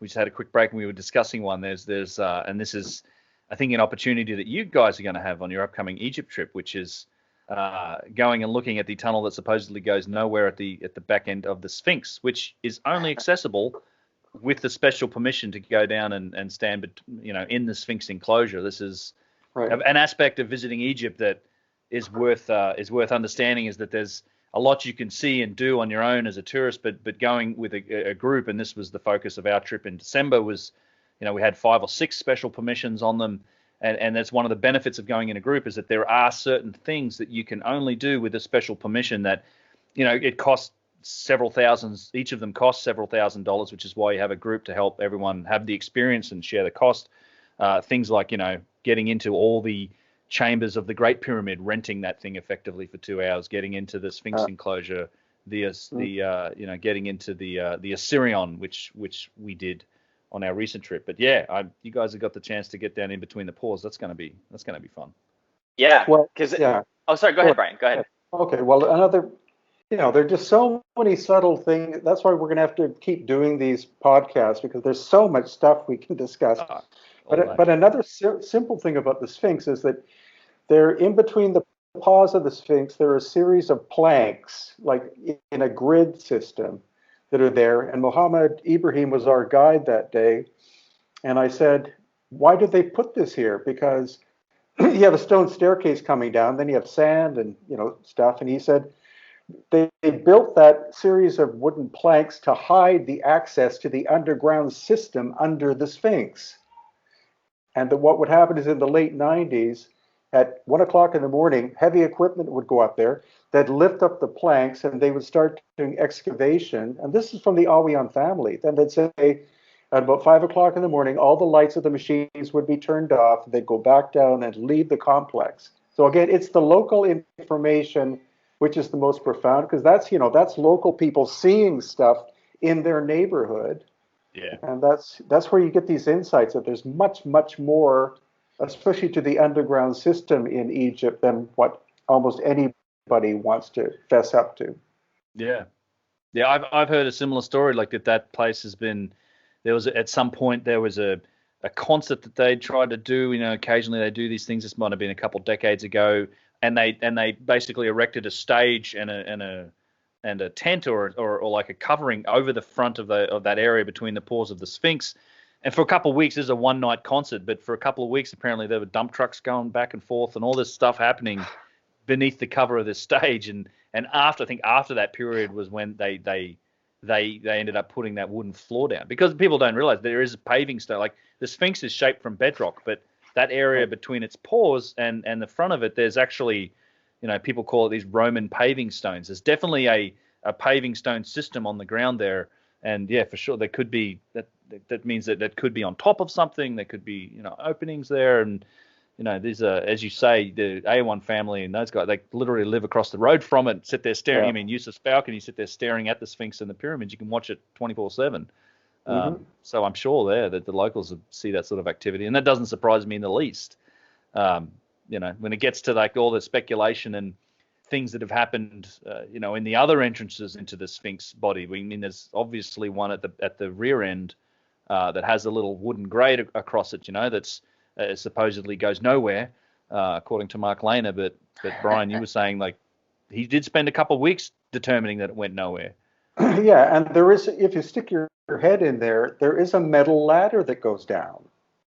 we just had a quick break and we were discussing one. There's and this is, I think, an opportunity that you guys are going to have on your upcoming Egypt trip, which is going and looking at the tunnel that supposedly goes nowhere at the back end of the Sphinx, which is only accessible with the special permission to go down and stand, in the Sphinx enclosure. This is an aspect of visiting Egypt that is worth understanding, is that there's a lot you can see and do on your own as a tourist, but going with a group, and this was the focus of our trip in December, was, we had 5 or 6 special permissions on them. And that's one of the benefits of going in a group, is that there are certain things that you can only do with a special permission that, it costs several thousands. Each of them costs several $1,000s, which is why you have a group to help everyone have the experience and share the cost. Things like, getting into all the chambers of the Great Pyramid, renting that thing effectively for 2 hours, getting into the Sphinx enclosure, getting into the Assyrian, which we did on our recent trip. But yeah, you guys have got the chance to get down in between the paws. That's gonna be fun. Yeah. Well, Because yeah. oh, sorry. Go ahead, Brian. Go ahead. Okay. Well, another, there are just so many subtle things. That's why we're going to have to keep doing these podcasts, because there's so much stuff we can discuss. But another simple thing about the Sphinx is that they're in between the paws of the Sphinx. There are a series of planks, like in a grid system, that are there. And Mohammed Ibrahim was our guide that day. And I said, why did they put this here? Because you have a stone staircase coming down, then you have sand and stuff. And he said they built that series of wooden planks to hide the access to the underground system under the Sphinx. And what would happen is in the late 90s, at 1 o'clock in the morning, heavy equipment would go up there. They'd lift up the planks and they would start doing excavation. And this is from the Awian family. Then they'd say, at about 5 o'clock in the morning, all the lights of the machines would be turned off. They'd go back down and leave the complex. So again, it's the local information which is the most profound, because that's local people seeing stuff in their neighborhood. Yeah. And that's where you get these insights that there's much, much more, especially to the underground system in Egypt, than what almost anybody wants to fess up to. Yeah. Yeah, I've heard a similar story, like that place has been, there was at some point there was a concert that they tried to do. Occasionally they do these things. This might have been a couple decades ago, and they basically erected a stage and a tent or like a covering over the front of that area between the paws of the Sphinx. And for a couple of weeks, this is a one-night concert, but for a couple of weeks, apparently there were dump trucks going back and forth and all this stuff happening beneath the cover of this stage. And after that period was when they ended up putting that wooden floor down, because people don't realize there is a paving stone. Like the Sphinx is shaped from bedrock, but that area between its paws and the front of it, there's actually, people call it these Roman paving stones. There's definitely a paving stone system on the ground there. And yeah, for sure, there could be that means that could be on top of something. There could be, openings there. And, these are, as you say, the A1 family and those guys, they literally live across the road from it, sit there staring. Yeah. I mean, Yusuf's Falcon, you sit there staring at the Sphinx and the pyramids. You can watch it 24/7. So I'm sure there that the locals see that sort of activity, and that doesn't surprise me in the least. When it gets to like all the speculation and things that have happened, in the other entrances into the Sphinx body. I mean, there's obviously one at the rear end that has a little wooden grate across it, that's supposedly goes nowhere, according to Mark Lehner. But Brian, you were saying like he did spend a couple of weeks determining that it went nowhere. Yeah, and there is, if you stick your head in there is a metal ladder that goes down.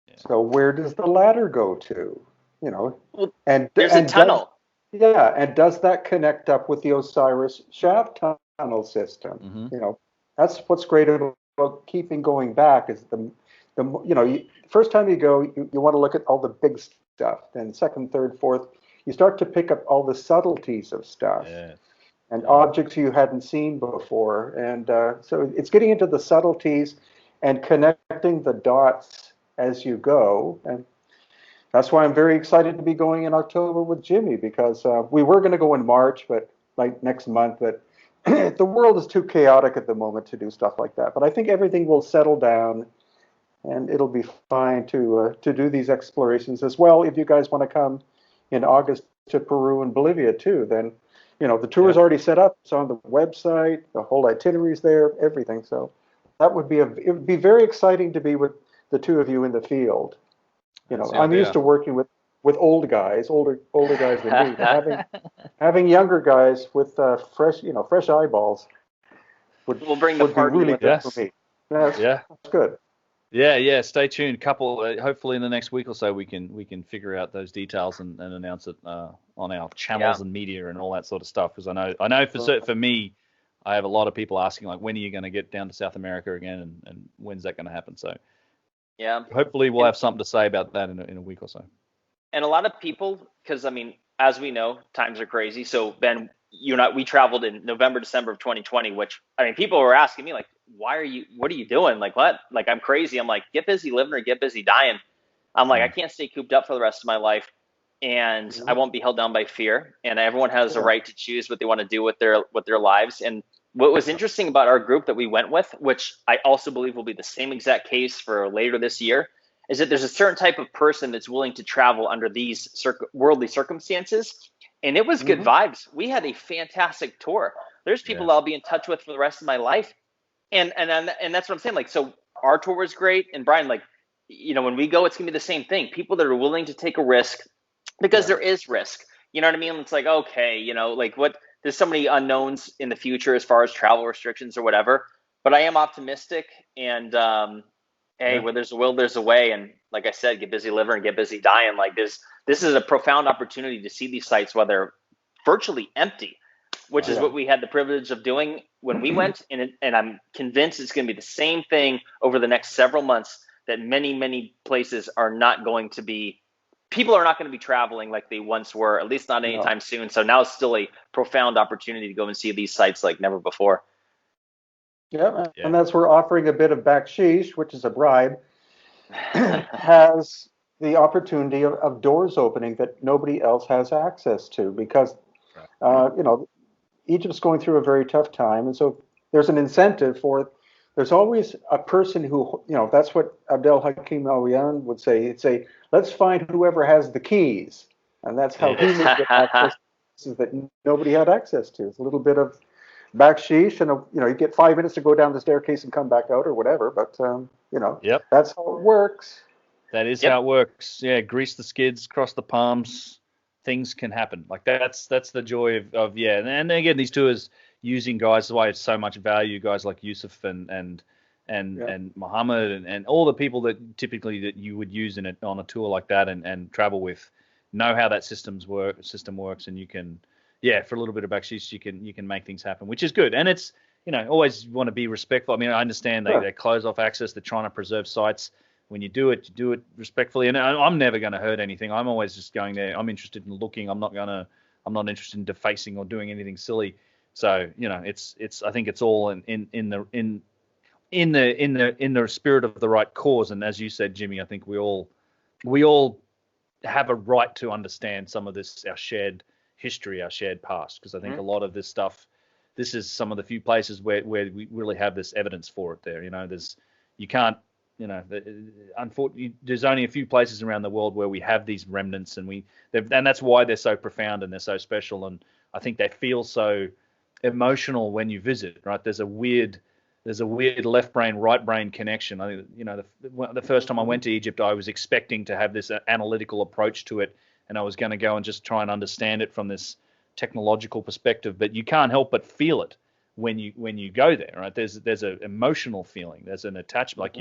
Yeah. So where does the ladder go to? Well, and there's a tunnel. And does that connect up with the Osiris shaft tunnel system? Mm-hmm. That's what's great about keeping going back is first time you go, you want to look at all the big stuff. Then second, third, fourth, you start to pick up all the subtleties of stuff. Yeah. And objects you hadn't seen before. And so it's getting into the subtleties and connecting the dots as you go. And that's why I'm very excited to be going in October with Jimmy, because we were going to go in March, but like next month. But the world is too chaotic at the moment to do stuff like that. But I think everything will settle down, and it'll be fine to do these explorations as well. If you guys want to come in August to Peru and Bolivia too, then the tour is already set up. It's on the website. The whole itinerary's there. Everything. So that it would be very exciting to be with the two of you in the field. I'm used to working with older guys than me. Having younger guys with fresh eyeballs we'll bring the party really with good us. for me. That's good. Yeah. Stay tuned. Hopefully in the next week or so we can figure out those details and announce it on our channels and media and all that sort of stuff. Because I know for me, I have a lot of people asking like, when are you going to get down to South America again, and when's that going to happen? So yeah, hopefully we'll have something to say about that in a week or so. And a lot of people, because I mean, as we know, times are crazy. So Ben, we traveled in November, December of 2020, which, I mean, people were asking me like, what are you doing? Like, what? Like, I'm crazy. I'm like, get busy living or get busy dying. I'm like, I can't stay cooped up for the rest of my life, and I won't be held down by fear. And everyone has a right to choose what they want to do with their lives. And What was interesting about our group that we went with, which I also believe will be the same exact case for later this year, is that there's a certain type of person that's willing to travel under these worldly circumstances. And it was good vibes. We had a fantastic tour. There's people I'll be in touch with for the rest of my life. And that's what I'm saying. Like, so our tour was great. And Brian, like, when we go, it's going to be the same thing. People that are willing to take a risk, because there is risk. You know what I mean? It's like, okay, like there's so many unknowns in the future as far as travel restrictions or whatever. But I am optimistic. And hey, where there's a will, there's a way. And like I said, get busy living and get busy dying. Like this is a profound opportunity to see these sites while they're virtually empty, which is what we had the privilege of doing when we went. And I'm convinced it's going to be the same thing over the next several months, that many, many places are not going to be, people are not going to be traveling like they once were, at least not anytime soon. So now it's still a profound opportunity to go and see these sites like never before. Yeah, and that's where offering a bit of baksheesh, which is a bribe, has the opportunity of doors opening that nobody else has access to, because Egypt's going through a very tough time, and so there's an incentive for. There's always a person who, that's what Abdel Hakim Al-Riyan would say. He'd say, let's find whoever has the keys, and that's how he would get access to places that nobody had access to. It's a little bit of baksheesh, and you get 5 minutes to go down the staircase and come back out or whatever. But that's how it works. That is how it works. Yeah, grease the skids, cross the palms. Things can happen. Like that's the joy of And again, these tours using guys, the way it's so much value. Guys like Yusuf and Muhammad and all the people that typically that you would use on a tour like that and travel with, know how that system works, and you can. Yeah, for a little bit of baksheesh, you can make things happen, which is good. And it's, always want to be respectful. I mean, I understand they close off access. They're trying to preserve sites. When you do it respectfully. And I'm never going to hurt anything. I'm always just going there. I'm interested in looking. I'm not interested in defacing or doing anything silly. So, it's I think it's all in the spirit of the right cause. And as you said, Jimmy, I think we all have a right to understand some of this, our shared history, our shared past, because I think a lot of this stuff, this is some of the few places where we really have this evidence for it there. Unfortunately, there's only a few places around the world where we have these remnants, and that's why they're so profound and they're so special. And I think they feel so emotional when you visit, right? There's a weird left brain, right brain connection. I think, the first time I went to Egypt, I was expecting to have this analytical approach to it, and I was going to go and just try and understand it from this technological perspective, but you can't help but feel it when you go there, right? There's an emotional feeling, there's an attachment, like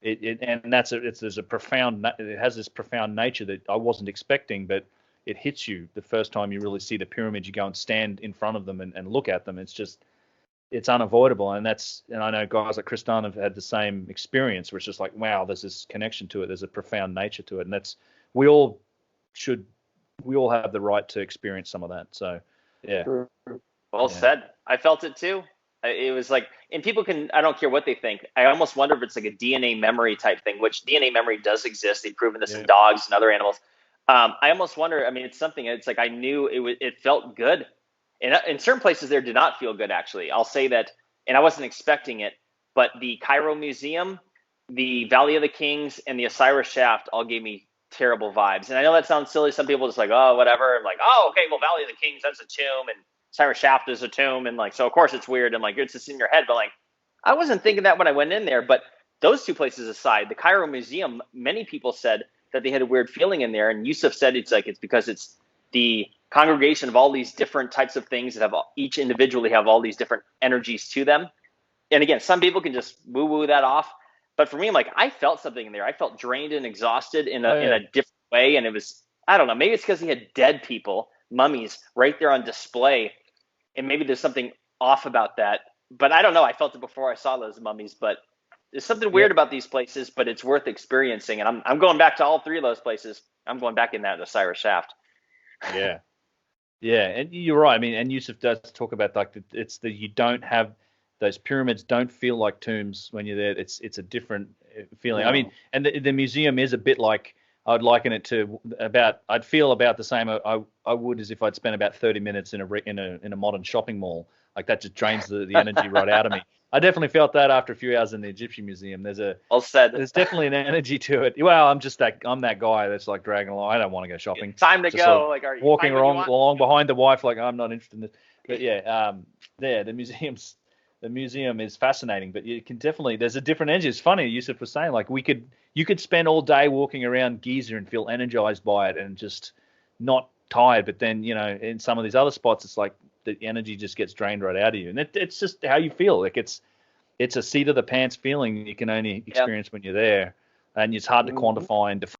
there's a profound, it has this profound nature that I wasn't expecting, but it hits you the first time you really see the pyramid. You go and stand in front of them and look at them. It's unavoidable, and I know guys like Kristan have had the same experience, where it's just like, wow, there's this connection to it. There's a profound nature to it, and we all have the right to experience some of that. So, yeah. Well said. I felt it too. It was like, and people I don't care what they think. I almost wonder if it's like a DNA memory type thing, which DNA memory does exist. They've proven this in dogs and other animals. I almost wonder, I mean, it's something, it's like, I knew it felt good. And in certain places there did not feel good, actually. I'll say that, and I wasn't expecting it, but the Cairo Museum, the Valley of the Kings, and the Osiris Shaft all gave me terrible vibes. And I know that sounds silly. Some people just like, oh, whatever. I'm like, oh, okay, well, Valley of the Kings, that's a tomb, and Osiris Shaft is a tomb, and like, so of course it's weird, and like, it's just in your head. But like, I wasn't thinking that when I went in there. But those two places aside, the Cairo Museum, many people said that they had a weird feeling in there, and Yusuf said it's because it's the congregation of all these different types of things that have each individually have all these different energies to them. And again, some people can just woo that off, but for me, I'm like, I felt something in there. I felt drained and exhausted in a different way, and it was, I don't know, maybe it's because he had dead people, mummies, right there on display, and maybe there's something off about that. But I don't know. I felt it before I saw those mummies, but there's something weird about these places, but it's worth experiencing. And I'm going back to all three of those places. I'm going back in that Osiris Shaft. Yeah. Yeah. And you're right. I mean, and Yusuf does talk about like you don't have, those pyramids don't feel like tombs when you're there. It's a different feeling. No. I mean, and the museum is a bit like, I'd liken it to I'd feel about the same I would as if I'd spent about 30 minutes in a modern shopping mall. Like that just drains the energy right out of me. I definitely felt that after a few hours in the Egyptian Museum. Well said. There's definitely an energy to it. Well, I'm that guy that's like dragging along. I don't want to go shopping. Time to just go. sort of Like, are you walking along behind the wife? Like, I'm not interested in this. But yeah, the museum is fascinating. But you can definitely, there's a different energy. It's funny, Yusuf was saying, like you could spend all day walking around Giza and feel energized by it and just not tired. But then, in some of these other spots, it's like the energy just gets drained right out of you, and it's just how you feel. Like it's a seat of the pants feeling you can only experience when you're there, and it's hard to quantify and define.